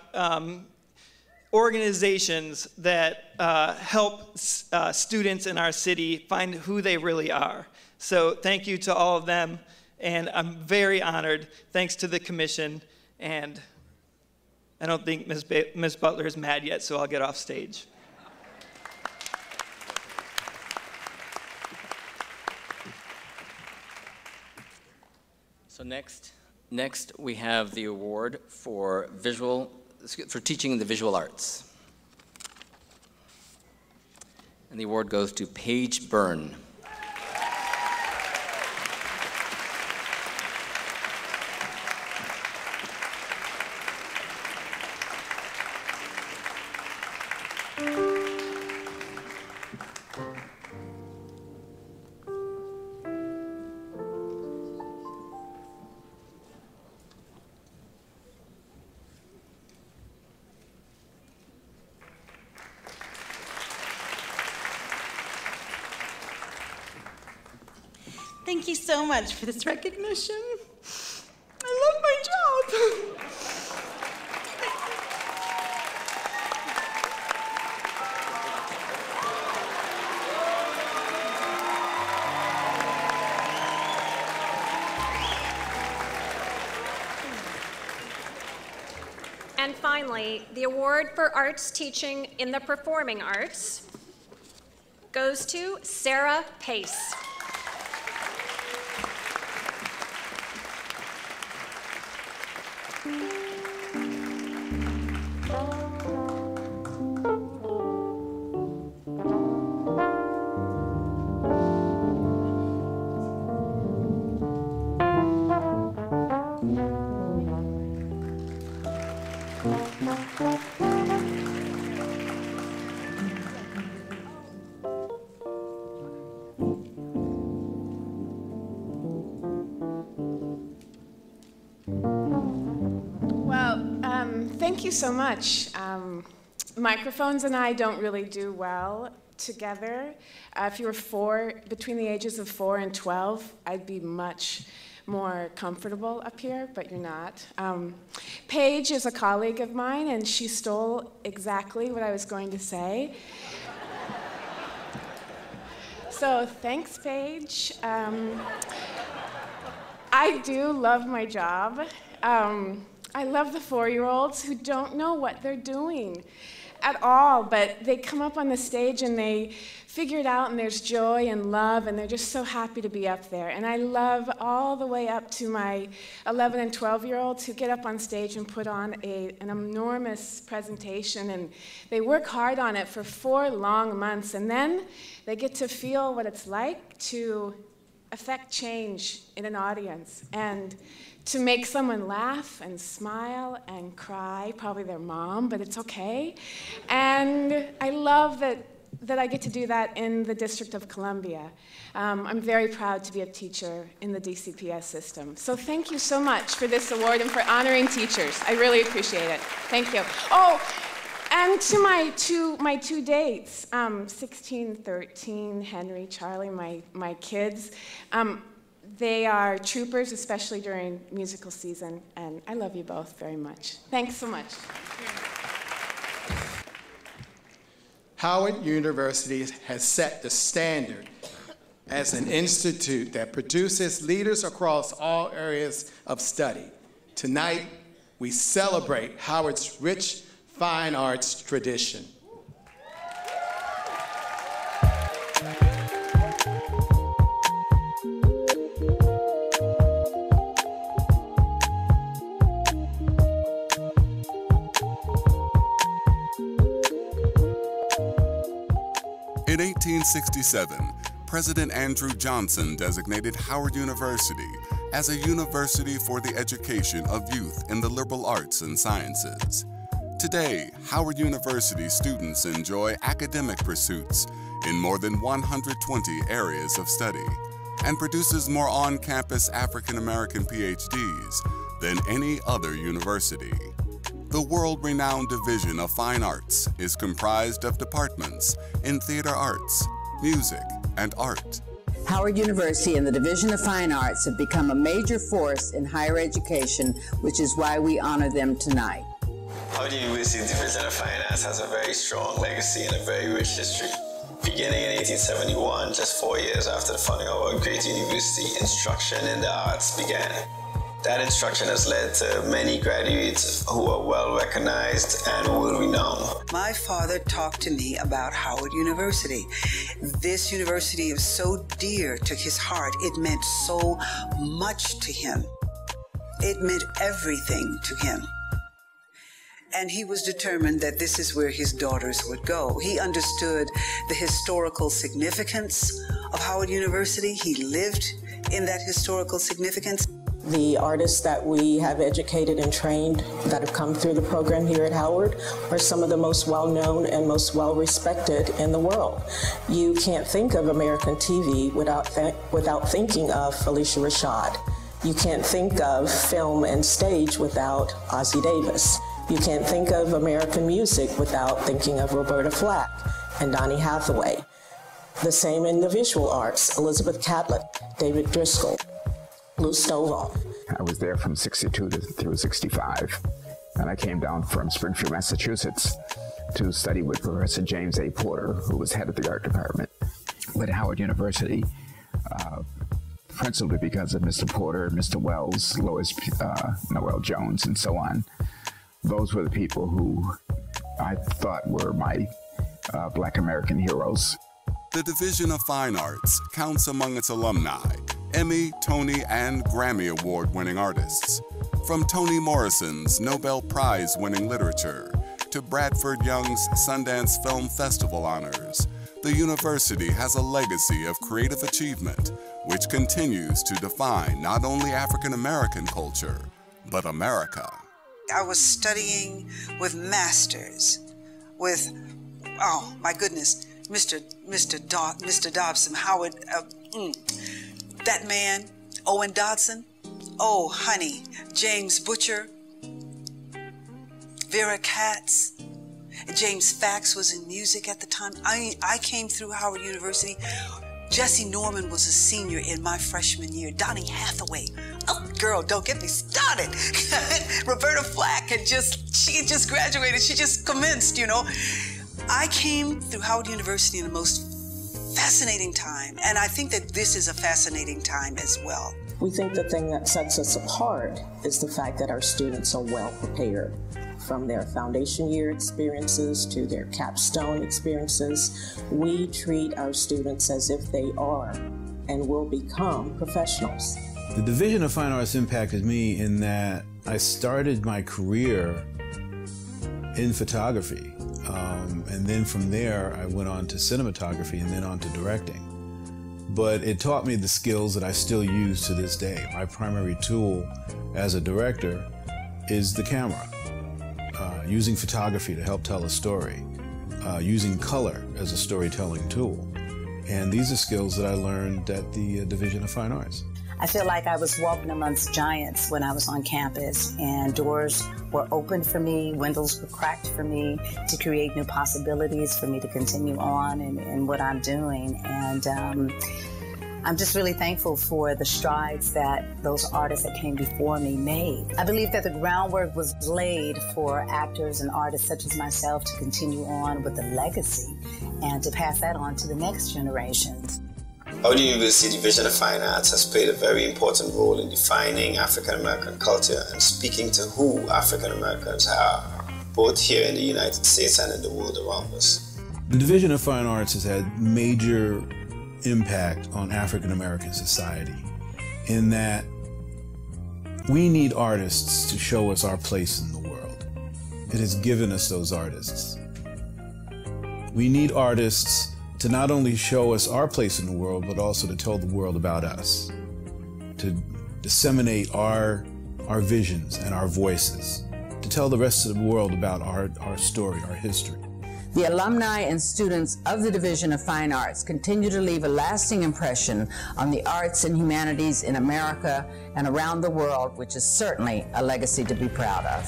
organizations that help students in our city find who they really are. So thank you to all of them, and I'm very honored. Thanks to the commission, and I don't think Ms. Butler is mad yet, so I'll get off stage. So next we have the award for teaching the visual arts. And the award goes to Paige Byrne. Thank you so much for this recognition. I love my job. And finally, the award for arts teaching in the performing arts goes to Sarah Pace. Thank you so much. Microphones and I don't really do well together. If you were between the ages of 4 and 12, I'd be much more comfortable up here, but you're not. Paige is a colleague of mine, and she stole exactly what I was going to say. So thanks, Paige. I do love my job. I love the 4-year-olds who don't know what they're doing at all, but they come up on the stage and they figure it out, and there's joy and love, and they're just so happy to be up there. And I love all the way up to my 11 and 12-year-olds who get up on stage and put on an enormous presentation, and they work hard on it for 4 long months, and then they get to feel what it's like to affect change in an audience and to make someone laugh and smile and cry, probably their mom, but it's okay. And I love that I get to do that in the District of Columbia. I'm very proud to be a teacher in the DCPS system. So thank you so much for this award and for honoring teachers. I really appreciate it. Thank you. Oh, and to my two dates, 16, 13, Henry, Charlie, my kids. They are troopers, especially during musical season, and I love you both very much. Thanks so much. Howard University has set the standard as an institute that produces leaders across all areas of study. Tonight, we celebrate Howard's rich fine arts tradition. In 1867, President Andrew Johnson designated Howard University as a university for the education of youth in the liberal arts and sciences. Today, Howard University students enjoy academic pursuits in more than 120 areas of study and produces more on-campus African-American PhDs than any other university. The world-renowned Division of Fine Arts is comprised of departments in theater arts, music, and art. Howard University and the Division of Fine Arts have become a major force in higher education, which is why we honor them tonight. Howard University Division of Fine Arts has a very strong legacy and a very rich history. Beginning in 1871, just 4 years after the founding of our great university, instruction in the arts began. That instruction has led to many graduates who are well recognized and world-renowned. My father talked to me about Howard University. This university is so dear to his heart. It meant so much to him. It meant everything to him. And he was determined that this is where his daughters would go. He understood the historical significance of Howard University. He lived in that historical significance. The artists that we have educated and trained that have come through the program here at Howard are some of the most well-known and most well-respected in the world. You can't think of American TV without thinking of Felicia Rashad. You can't think of film and stage without Ossie Davis. You can't think of American music without thinking of Roberta Flack and Donny Hathaway. The same in the visual arts, Elizabeth Catlett, David Driscoll, Lou Stovall. I was there from 62 through 65, and I came down from Springfield, Massachusetts to study with Professor James A. Porter, who was head of the art department at Howard University, principally because of Mr. Porter, Mr. Wells, Lois Noel Jones, and so on. Those were the people who I thought were my Black American heroes. The Division of Fine Arts counts among its alumni Emmy, Tony, and Grammy Award-winning artists. From Toni Morrison's Nobel Prize-winning literature to Bradford Young's Sundance Film Festival honors, the university has a legacy of creative achievement which continues to define not only African-American culture, but America. I was studying with masters, with, oh my goodness, Mr. Dobson, Howard, that man, Owen Dodson. Oh, honey, James Butcher, Vera Katz, James Fax was in music at the time. I came through Howard University. Jesse Norman was a senior in my freshman year. Donny Hathaway. Oh, girl, don't get me started. Roberta Flack she had just graduated. She just commenced, you know. I came through Howard University in the most fascinating time, and I think that this is a fascinating time as well. We think the thing that sets us apart is the fact that our students are well prepared. From their foundation year experiences to their capstone experiences, we treat our students as if they are and will become professionals. The Division of Fine Arts impacted me in that I started my career in photography. And then from there, I went on to cinematography and then on to directing. But it taught me the skills that I still use to this day. My primary tool as a director is the camera. Using photography to help tell a story, using color as a storytelling tool. And these are skills that I learned at the Division of Fine Arts. I feel like I was walking amongst giants when I was on campus, and doors were opened for me, windows were cracked for me to create new possibilities for me to continue on in what I'm doing. And I'm just really thankful for the strides that those artists that came before me made. I believe that the groundwork was laid for actors and artists such as myself to continue on with the legacy and to pass that on to the next generations. Howard University Division of Fine Arts has played a very important role in defining African American culture and speaking to who African Americans are, both here in the United States and in the world around us. The Division of Fine Arts has had major impact on African American society in that we need artists to show us our place in the world. It has given us those artists. We need artists to not only show us our place in the world, but also to tell the world about us, to disseminate our visions and our voices, to tell the rest of the world about our story, our history. The alumni and students of the Division of Fine Arts continue to leave a lasting impression on the arts and humanities in America and around the world, which is certainly a legacy to be proud of.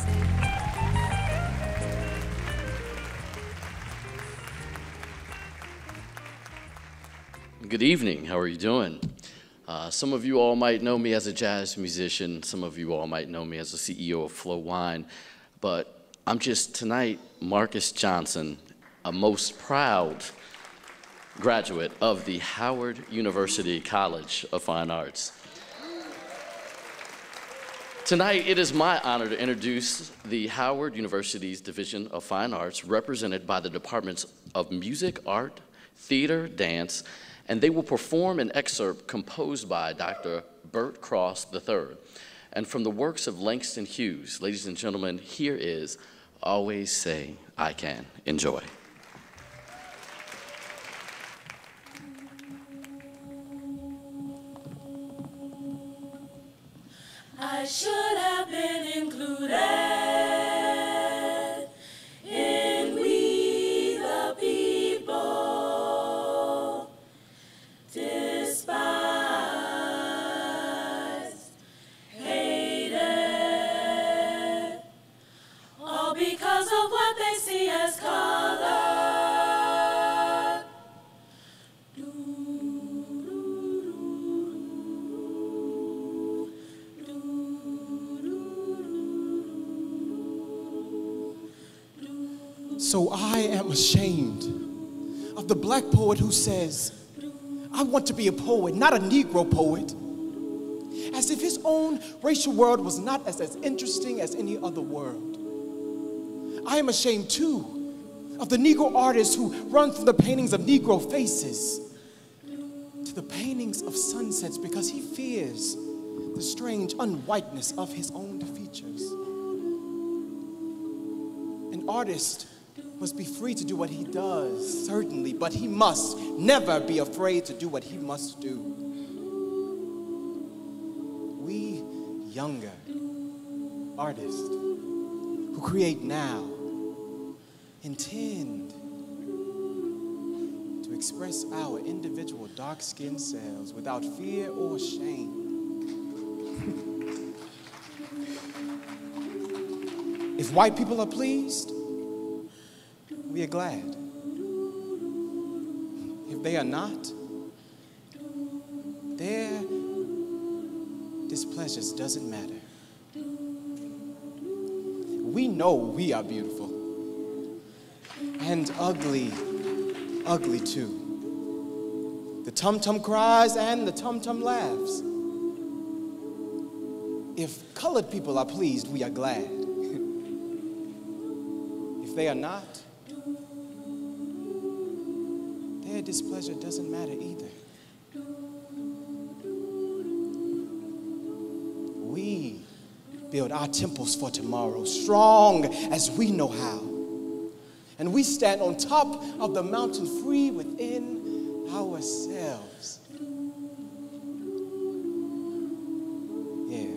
Good evening, how are you doing? Some of you all might know me as a jazz musician, some of you all might know me as the CEO of Flow Wine, but I'm just tonight Marcus Johnson, a most proud graduate of the Howard University College of Fine Arts. Tonight, it is my honor to introduce the Howard University's Division of Fine Arts, represented by the Departments of Music, Art, Theater, Dance, and they will perform an excerpt composed by Dr. Bert Cross III, and from the works of Langston Hughes. Ladies and gentlemen, here is Always Say I Can. Enjoy. I should have been included in We the People, despised, hated, all because of what they see as color. So I am ashamed of the black poet who says, I want to be a poet, not a Negro poet. As if his own racial world was not as interesting as any other world. I am ashamed too of the Negro artist who runs from the paintings of Negro faces to the paintings of sunsets because he fears the strange unwhiteness of his own features. An artist must be free to do what he does, certainly, but he must never be afraid to do what he must do. We younger artists who create now intend to express our individual dark-skinned selves without fear or shame. If white people are pleased, we are glad. If they are not, their displeasures doesn't matter. We know we are beautiful. And ugly, ugly too. The tum-tum cries and the tum-tum laughs. If colored people are pleased, we are glad. If they are not, their displeasure doesn't matter either. We build our temples for tomorrow, strong as we know how. And we stand on top of the mountain free within ourselves. Yeah.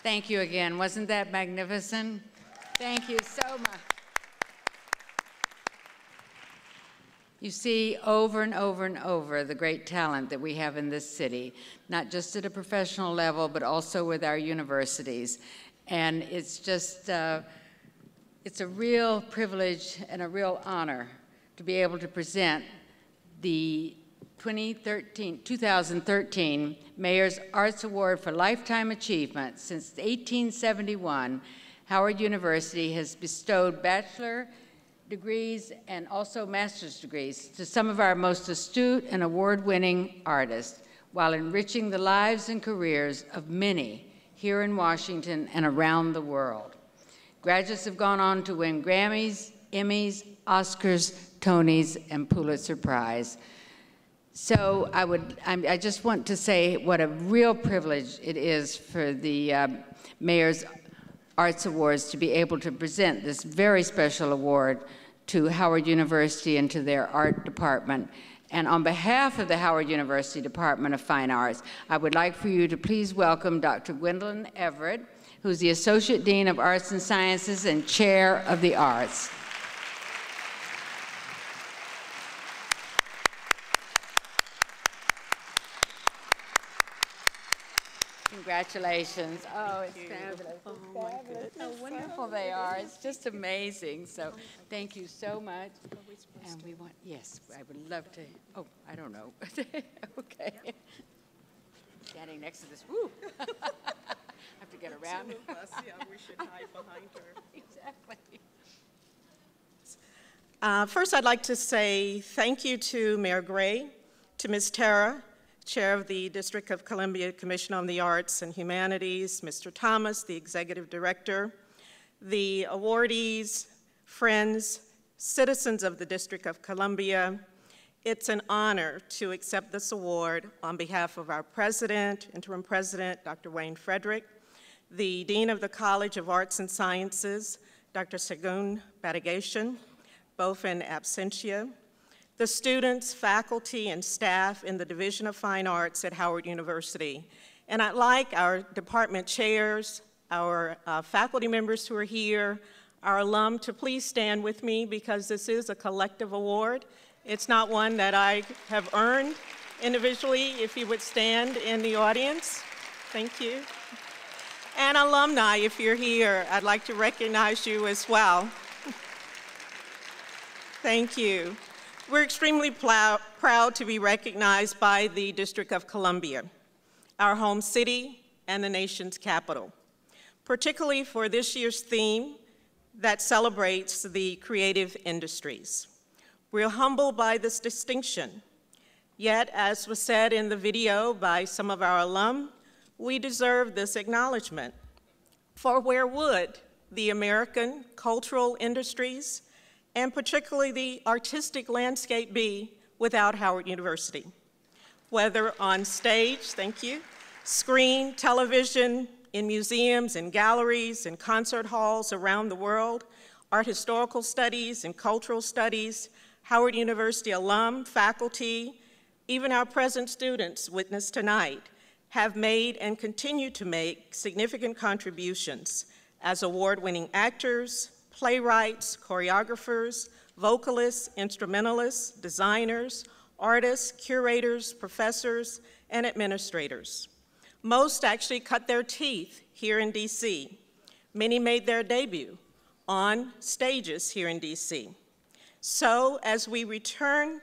Thank you again. Wasn't that magnificent? Thank you so much. You see over and over and over the great talent that we have in this city, not just at a professional level, but also with our universities. And it's just, it's a real privilege and a real honor to be able to present the 2013 Mayor's Arts Award for Lifetime Achievement. Since 1871, Howard University has bestowed bachelor degrees and also master's degrees to some of our most astute and award-winning artists, while enriching the lives and careers of many here in Washington and around the world. Graduates have gone on to win Grammys, Emmys, Oscars, Tonys, and Pulitzer Prize. So I just want to say what a real privilege it is for the Mayor's Arts Awards to be able to present this very special award to Howard University and to their art department. And on behalf of the Howard University Department of Fine Arts, I would like for you to please welcome Dr. Gwendolyn Everett, who's the Associate Dean of Arts and Sciences and Chair of the Arts. Congratulations. Oh, it's fabulous. Oh, it's fabulous. How wonderful they are. It's just amazing. So thank you so much. And we want, yes, I would love to, oh, I don't know. Okay. Standing next to this, woo. I have to get around. Two of us, yeah, we should hide behind her. Exactly. First, I'd like to say thank you to Mayor Gray, to Ms. Terra, Chair of the District of Columbia Commission on the Arts and Humanities, Mr. Thomas, the Executive Director, the awardees, friends, citizens of the District of Columbia. It's an honor to accept this award on behalf of our President, Interim President, Dr. Wayne Frederick, the Dean of the College of Arts and Sciences, Dr. Segun Badigashian, both in absentia, the students, faculty, and staff in the Division of Fine Arts at Howard University. And I'd like our department chairs, our faculty members who are here, our alum to please stand with me because this is a collective award. It's not one that I have earned individually. If you would stand in the audience, thank you. And alumni, if you're here, I'd like to recognize you as well. Thank you. We're extremely proud to be recognized by the District of Columbia, our home city and the nation's capital, particularly for this year's theme that celebrates the creative industries. We're humbled by this distinction, yet as was said in the video by some of our alum, we deserve this acknowledgement. For where would the American cultural industries and particularly the artistic landscape be without Howard University? Whether on stage, thank you, screen, television, in museums and galleries and concert halls around the world, art historical studies and cultural studies, Howard University alum, faculty, even our present students witnessed tonight have made and continue to make significant contributions as award-winning actors, playwrights, choreographers, vocalists, instrumentalists, designers, artists, curators, professors, and administrators. Most actually cut their teeth here in DC. Many made their debut on stages here in DC. So as we return,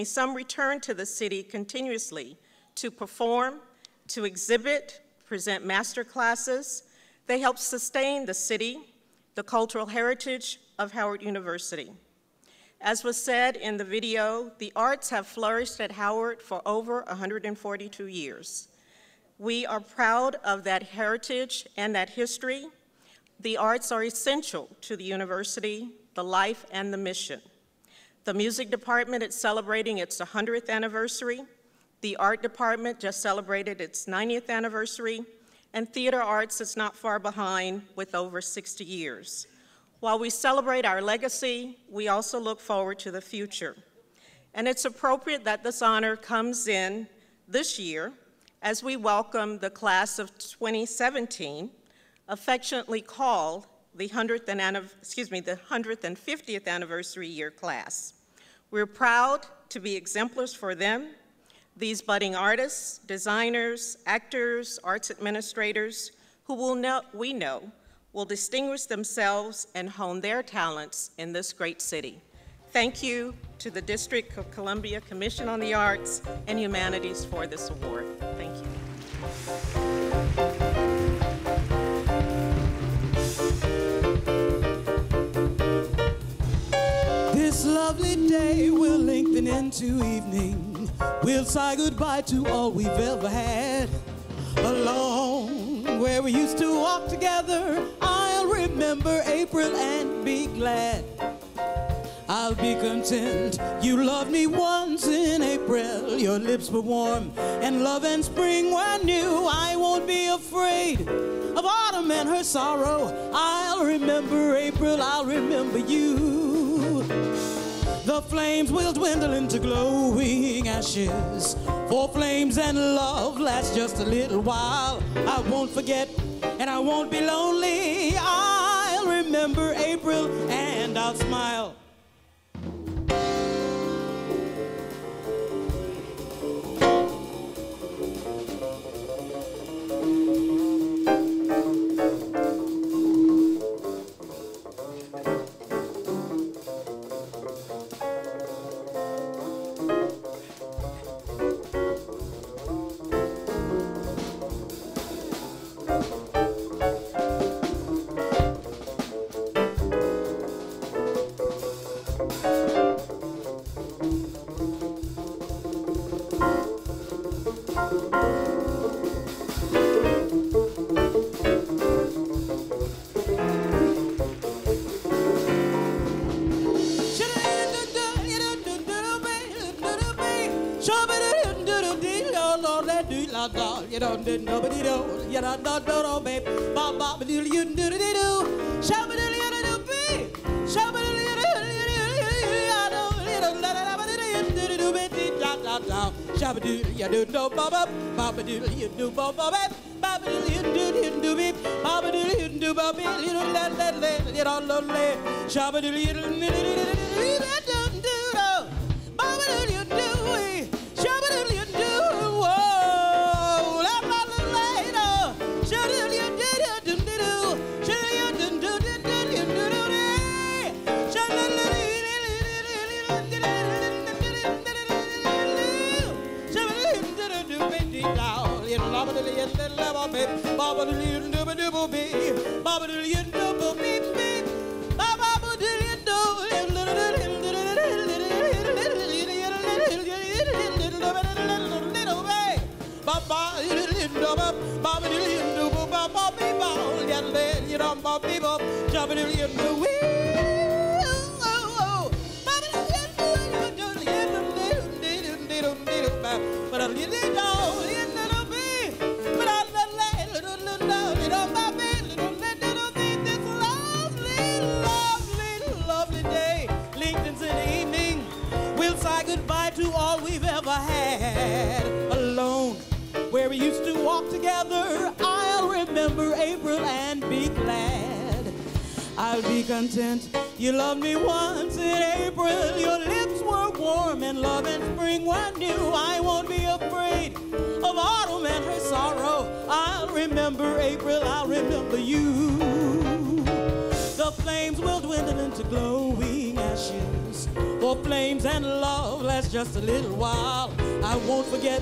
some return to the city continuously to perform, to exhibit, present master classes. They help sustain the city, the cultural heritage of Howard University. As was said in the video, the arts have flourished at Howard for over 142 years. We are proud of that heritage and that history. The arts are essential to the university, the life and the mission. The music department is celebrating its 100th anniversary. The art department just celebrated its 90th anniversary. And theater arts is not far behind with over 60 years. While we celebrate our legacy, we also look forward to the future. And it's appropriate that this honor comes in this year as we welcome the class of 2017, affectionately called the 150th anniversary year class. We're proud to be exemplars for them. These budding artists, designers, actors, arts administrators, who we know will distinguish themselves and hone their talents in this great city. Thank you to the District of Columbia Commission on the Arts and Humanities for this award. Thank you. This lovely day will lengthen into evening. We'll say goodbye to all we've ever had. Along where we used to walk together, I'll remember April and be glad. I'll be content. You loved me once in April. Your lips were warm and love and spring were new. I won't be afraid of autumn and her sorrow. I'll remember April, I'll remember you. The flames will dwindle into glowing ashes, for flames and love last just a little while. I won't forget and I won't be lonely. I'll remember April and I'll smile. da da, you don't do nobody do, you don't do, babe. Ba ba ba do you do do do, shabba do you do be, shabba do you do shabba do you do do ba ba ba do you do ba ba ba do you do be ba do you do ba be you don't let you don't let shabba do you do Where we used to walk together, I'll remember April and be glad. I'll be content. You loved me once in April. Your lips were warm and love and spring were new. I won't be afraid of autumn and her sorrow. I'll remember April, I'll remember you. The flames will dwindle into glowing ashes. For flames and love last just a little while. I won't forget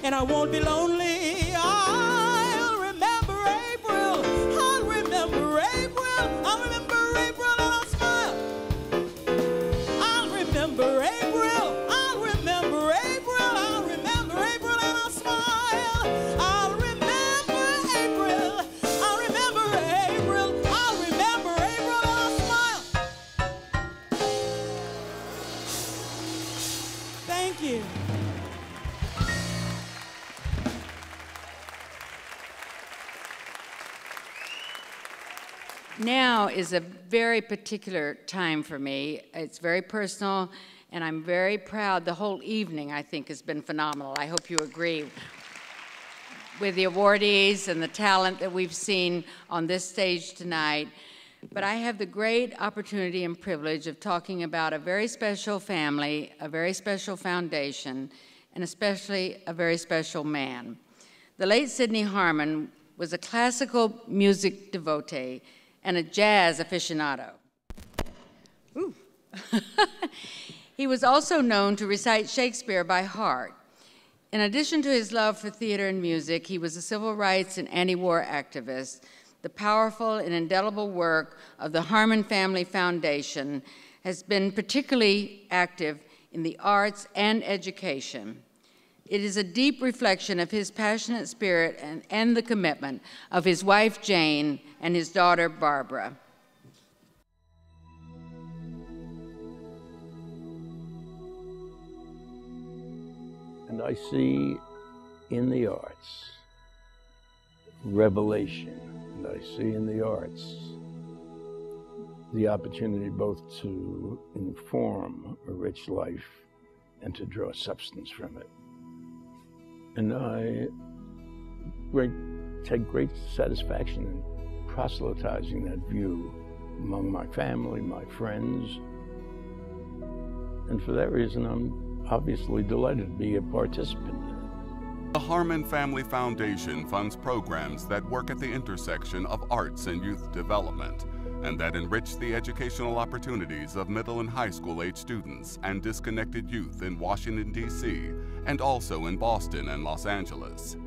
and I won't be lonely. I'll remember April. I'll remember April. I'll remember April and I'll smile. I'll remember April. I'll remember April. I'll remember April and I'll smile. I'll remember April. I'll remember April. I'll remember April and I'll smile. Thank you. Now is a very particular time for me. It's very personal, and I'm very proud. The whole evening, I think, has been phenomenal. I hope you agree with the awardees and the talent that we've seen on this stage tonight. But I have the great opportunity and privilege of talking about a very special family, a very special foundation, and especially a very special man. The late Sidney Harmon was a classical music devotee and a jazz aficionado. Ooh. He was also known to recite Shakespeare by heart. In addition to his love for theater and music, he was a civil rights and anti-war activist. The powerful and indelible work of the Harmon Family Foundation has been particularly active in the arts and education. It is a deep reflection of his passionate spirit and the commitment of his wife, Jane, and his daughter, Barbara. And I see in the arts revelation, and I see in the arts the opportunity both to inform a rich life and to draw substance from it. And I take great satisfaction in proselytizing that view among my family, my friends. And for that reason, I'm obviously delighted to be a participant. The Harmon Family Foundation funds programs that work at the intersection of arts and youth development, and that enrich the educational opportunities of middle and high school age students and disconnected youth in Washington, D.C., and also in Boston and Los Angeles.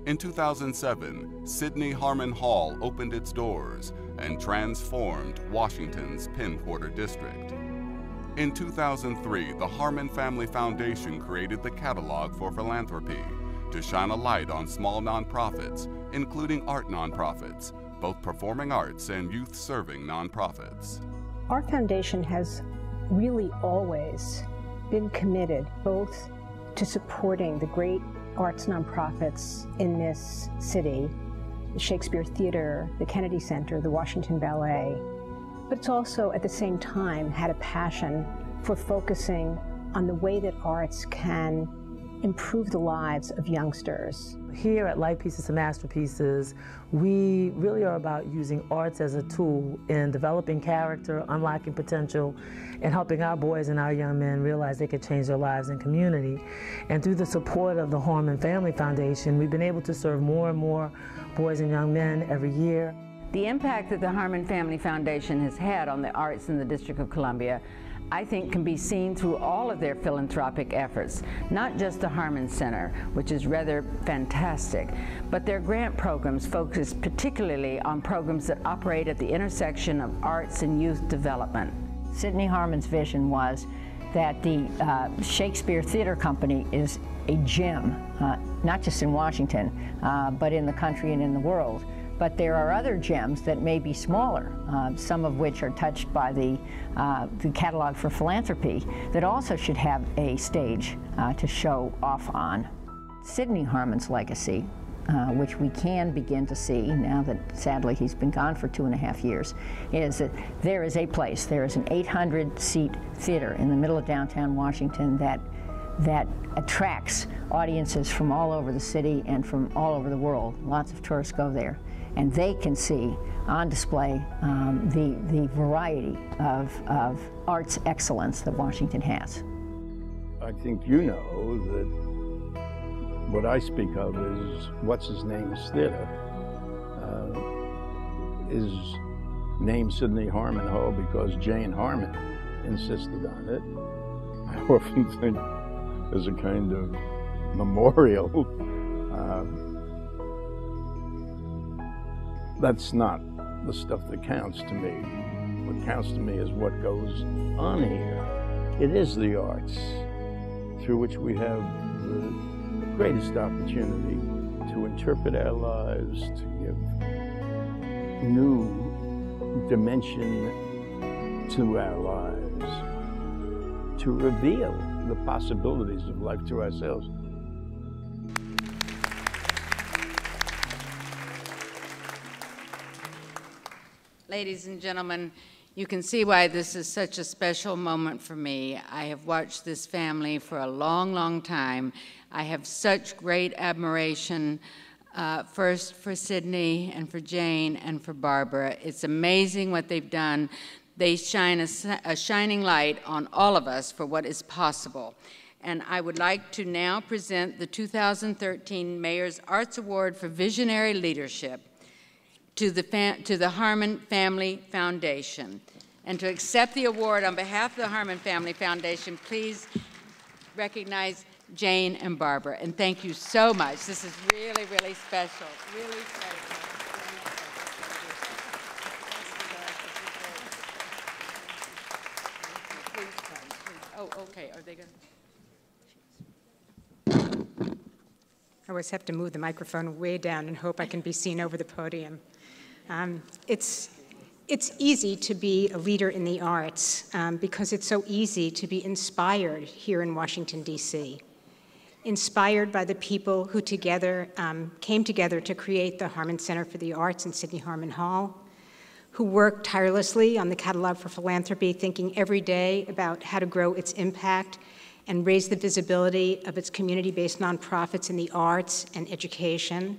In 2007, Sidney Harmon Hall opened its doors and transformed Washington's Penn Quarter District. In 2003, the Harmon Family Foundation created the Catalog for Philanthropy to shine a light on small nonprofits, including art nonprofits, both performing arts and youth-serving nonprofits. Our foundation has really always been committed both to supporting the great arts nonprofits in this city, the Shakespeare Theater, the Kennedy Center, the Washington Ballet, but it's also at the same time had a passion for focusing on the way that arts can improve the lives of youngsters. Here at Light Pieces and Masterpieces, we really are about using arts as a tool in developing character, unlocking potential, and helping our boys and our young men realize they could change their lives and community. And through the support of the Harmon Family Foundation, we've been able to serve more and more boys and young men every year. The impact that the Harmon Family Foundation has had on the arts in the District of Columbia, I think, can be seen through all of their philanthropic efforts, not just the Harmon Center, which is rather fantastic, but their grant programs focus particularly on programs that operate at the intersection of arts and youth development. Sidney Harmon's vision was that the Shakespeare Theater Company is a gem, not just in Washington, but in the country and in the world. But there are other gems that may be smaller, some of which are touched by the Catalog for Philanthropy, that also should have a stage to show off on. Sidney Harmon's legacy, which we can begin to see now that sadly he's been gone for 2.5 years, is that there is a place, there is an 800-seat theater in the middle of downtown Washington that attracts audiences from all over the city and from all over the world. Lots of tourists go there. And they can see on display the variety of arts excellence that Washington has. I think you know that what I speak of is what's his name's theater is named Sidney Harmon Hall because Jane Harmon insisted on it. I often think as a kind of memorial. That's not the stuff that counts to me. What counts to me is what goes on here. It is the arts through which we have the greatest opportunity to interpret our lives, to give new dimension to our lives, to reveal the possibilities of life to ourselves. Ladies and gentlemen, you can see why this is such a special moment for me. I have watched this family for a long, long time. I have such great admiration, first for Sidney and for Jane and for Barbara. It's amazing what they've done. They shine a shining light on all of us for what is possible. And I would like to now present the 2013 Mayor's Arts Award for Visionary Leadership to the Harmon Family Foundation. And to accept the award on behalf of the Harmon Family Foundation, please recognize Jane and Barbara. And thank you so much. This is really, really special. Really special. Oh, okay. Are they going to? I always have to move the microphone way down and hope I can be seen over the podium. It's easy to be a leader in the arts because it's so easy to be inspired here in Washington, D.C. Inspired by the people who together came together to create the Harmon Center for the Arts in Sidney Harmon Hall, who worked tirelessly on the Catalog for Philanthropy, thinking every day about how to grow its impact and raise the visibility of its community-based nonprofits in the arts and education.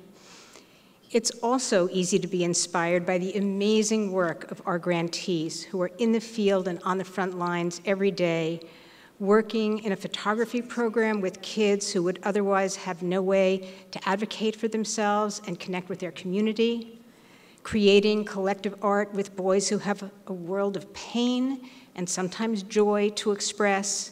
It's also easy to be inspired by the amazing work of our grantees who are in the field and on the front lines every day, working in a photography program with kids who would otherwise have no way to advocate for themselves and connect with their community, creating collective art with boys who have a world of pain and sometimes joy to express,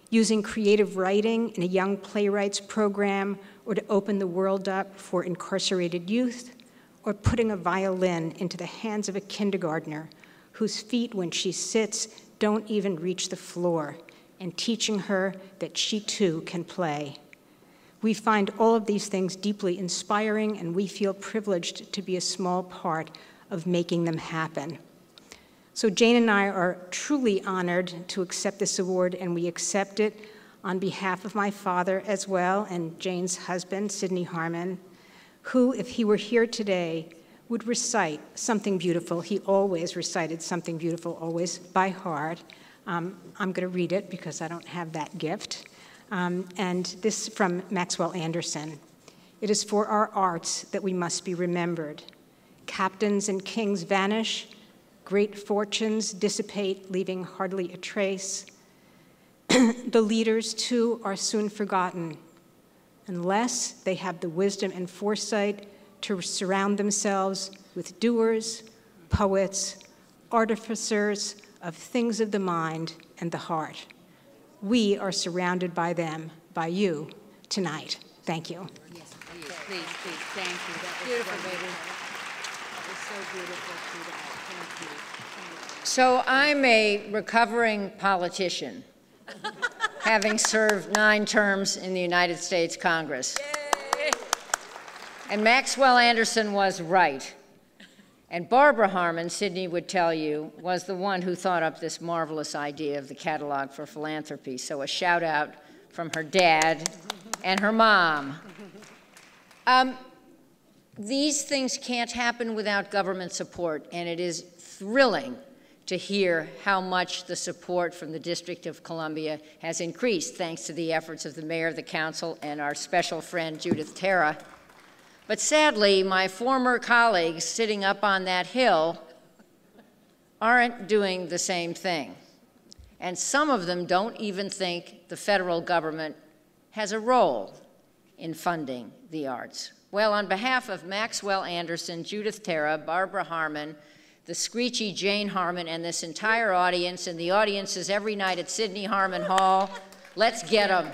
using creative writing in a young playwrights program, or to open the world up for incarcerated youth, or putting a violin into the hands of a kindergartner whose feet, when she sits, don't even reach the floor, and teaching her that she too can play. We find all of these things deeply inspiring, and we feel privileged to be a small part of making them happen. So Jane and I are truly honored to accept this award, and we accept it on behalf of my father as well, and Jane's husband, Sidney Harmon, who, if he were here today, would recite something beautiful. He always recited something beautiful, always by heart. I'm going to read it because I don't have that gift. And this is from Maxwell Anderson. It is for our arts that we must be remembered. Captains and kings vanish, great fortunes dissipate, leaving hardly a trace. The leaders, too, are soon forgotten, unless they have the wisdom and foresight to surround themselves with doers, poets, artificers of things of the mind and the heart. We are surrounded by them, by you, tonight. Thank you. Yes, please, thank you. That was beautiful, baby. That was so beautiful today. Thank you. So I'm a recovering politician, having served 9 terms in the United States Congress. Yay. And Maxwell Anderson was right. And Barbara Harmon, Sidney would tell you, was the one who thought up this marvelous idea of the catalog for philanthropy. So a shout out from her dad and her mom. These things can't happen without government support, and it is thrilling to hear how much the support from the District of Columbia has increased, thanks to the efforts of the mayor of the council and our special friend, Judith Terra. But sadly, my former colleagues sitting up on that hill aren't doing the same thing. And some of them don't even think the federal government has a role in funding the arts. Well, on behalf of Maxwell Anderson, Judith Terra, Barbara Harmon, the screechy Jane Harmon, and this entire audience, and the audience is every night at Sidney Harmon Hall, let's get them.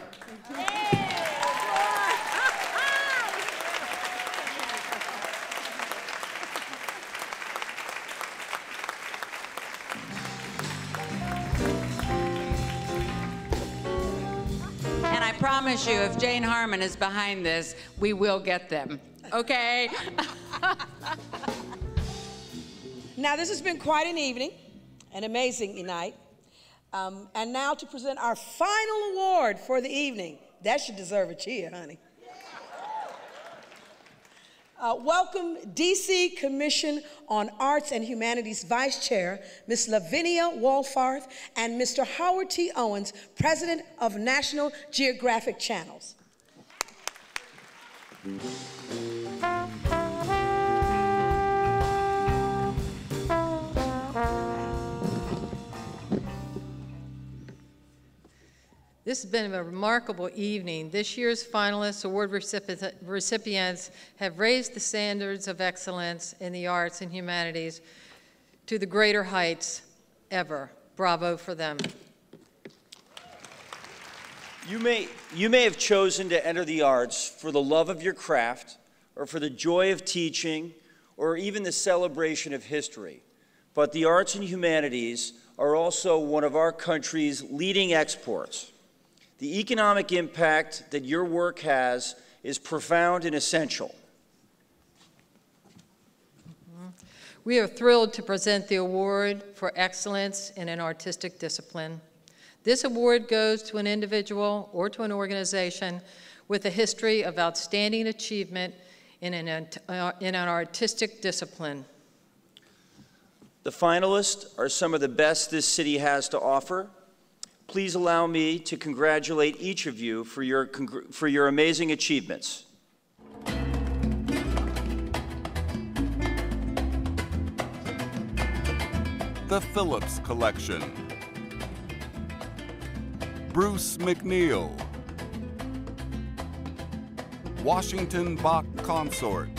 And I promise you, if Jane Harmon is behind this, we will get them, okay? Now, this has been quite an evening, an amazing night. And now to present our final award for the evening. That should deserve a cheer, honey. Welcome, D.C. Commission on Arts and Humanities Vice Chair, Ms. Lavinia Walfarth, and Mr. Howard T. Owens, President of National Geographic Channels. This has been a remarkable evening. This year's finalists, award recipients have raised the standards of excellence in the arts and humanities to the greater heights ever. Bravo for them. You may have chosen to enter the arts for the love of your craft, or for the joy of teaching, or even the celebration of history. But the arts and humanities are also one of our country's leading exports. The economic impact that your work has is profound and essential. We are thrilled to present the award for excellence in an artistic discipline. This award goes to an individual or to an organization with a history of outstanding achievement in an artistic discipline. The finalists are some of the best this city has to offer. Please allow me to congratulate each of you for your amazing achievements. The Phillips Collection. Bruce McNeil. Washington Bach Consort.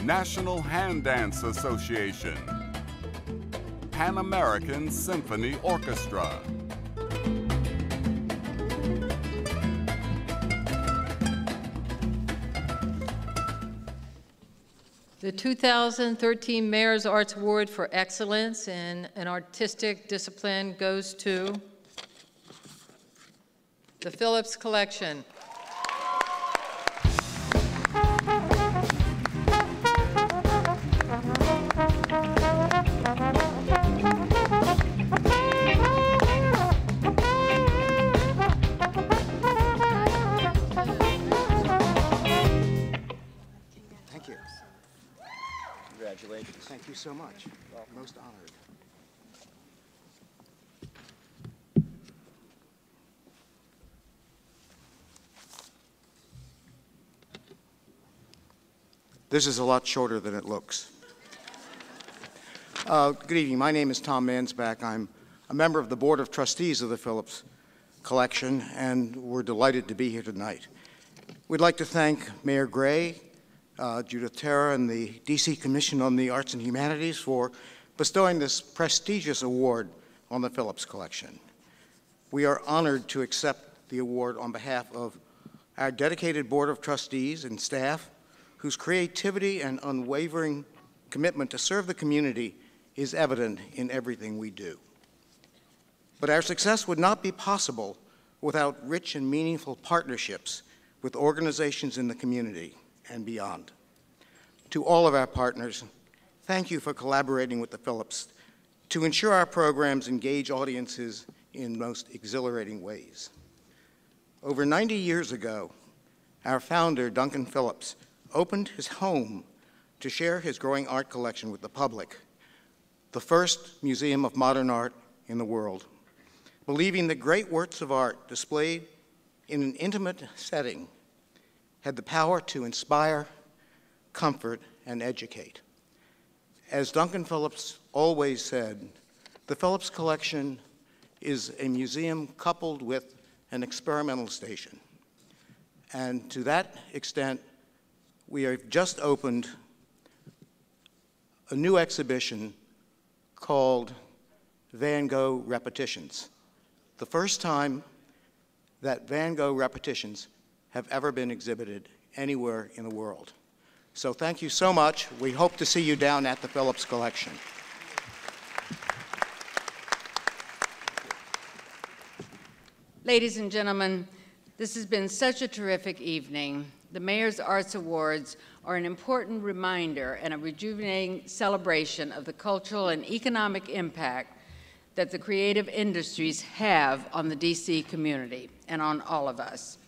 National Hand Dance Association. Pan American Symphony Orchestra. The 2013 Mayor's Arts Award for Excellence in an Artistic Discipline goes to the Phillips Collection. Most honored. This is a lot shorter than it looks. Good evening. My name is Tom Mansbach. I'm a member of the Board of Trustees of the Phillips Collection, and we're delighted to be here tonight. We'd like to thank Mayor Gray, Judith Terra, and the DC Commission on the Arts and Humanities for bestowing this prestigious award on the Phillips Collection. We are honored to accept the award on behalf of our dedicated Board of Trustees and staff, whose creativity and unwavering commitment to serve the community is evident in everything we do. But our success would not be possible without rich and meaningful partnerships with organizations in the community and beyond. To all of our partners, thank you for collaborating with the Phillips to ensure our programs engage audiences in most exhilarating ways. Over 90 years ago, our founder, Duncan Phillips, opened his home to share his growing art collection with the public, the first museum of modern art in the world, believing that great works of art displayed in an intimate setting had the power to inspire, comfort, and educate. As Duncan Phillips always said, the Phillips Collection is a museum coupled with an experimental station. And to that extent, we have just opened a new exhibition called Van Gogh Repetitions, the first time that Van Gogh repetitions have ever been exhibited anywhere in the world. So thank you so much. We hope to see you down at the Phillips Collection. Ladies and gentlemen, this has been such a terrific evening. The Mayor's Arts Awards are an important reminder and a rejuvenating celebration of the cultural and economic impact that the creative industries have on the DC community and on all of us.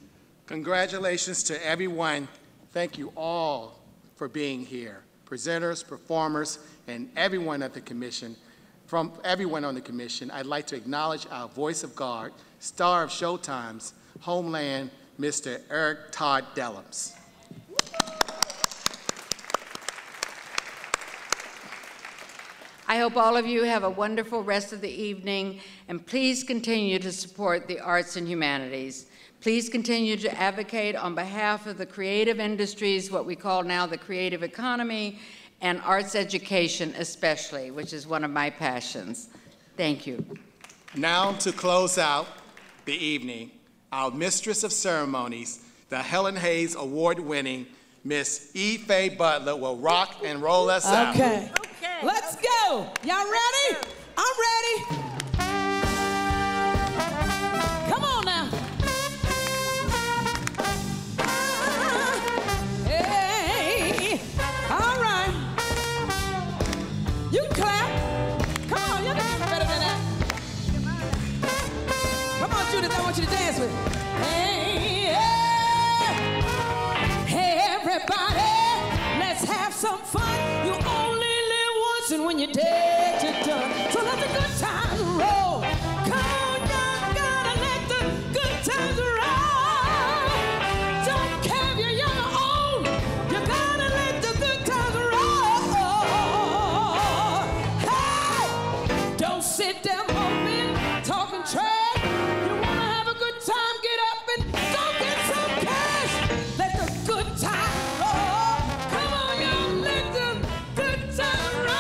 Congratulations to everyone. Thank you all for being here. Presenters, performers, and everyone at the commission. From everyone on the commission, I'd like to acknowledge our voice of God, star of Showtime's Homeland, Mr. Eric Todd Dellums. I hope all of you have a wonderful rest of the evening, and please continue to support the arts and humanities. Please continue to advocate on behalf of the creative industries, what we call now the creative economy, and arts education especially, which is one of my passions. Thank you. Now to close out the evening, our Mistress of Ceremonies, the Helen Hayes Award-winning Miss E. Faye Butler will rock and roll us out. Okay. Let's go. Y'all ready? I'm ready. Come on now. Hey. All right. You clap. Come on. You can do better than that. Come on, Judith. I want you to dance with me. Hey, yeah. Hey, everybody. Let's have some fun. You only and when you take it done, so let the good times roll. Come on, you gotta let the good times roll. Don't care if you're young or old, you gotta let the good times roll. Hey, don't sit there moping, talking trash. You wanna have a good time, get up and go get some cash. Let the good times roll. Come on, y'all, let the good times roll.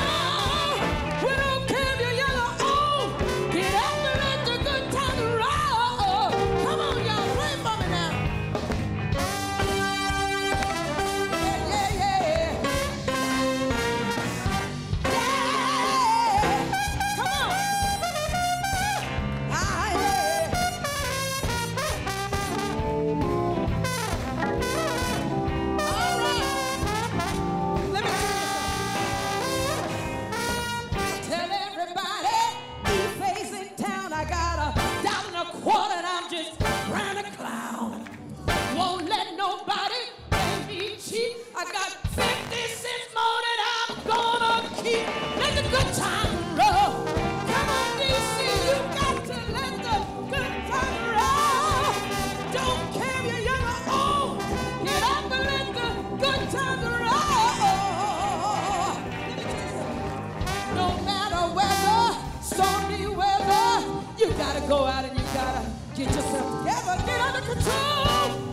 gotta go out and you gotta get yourself together, get under control.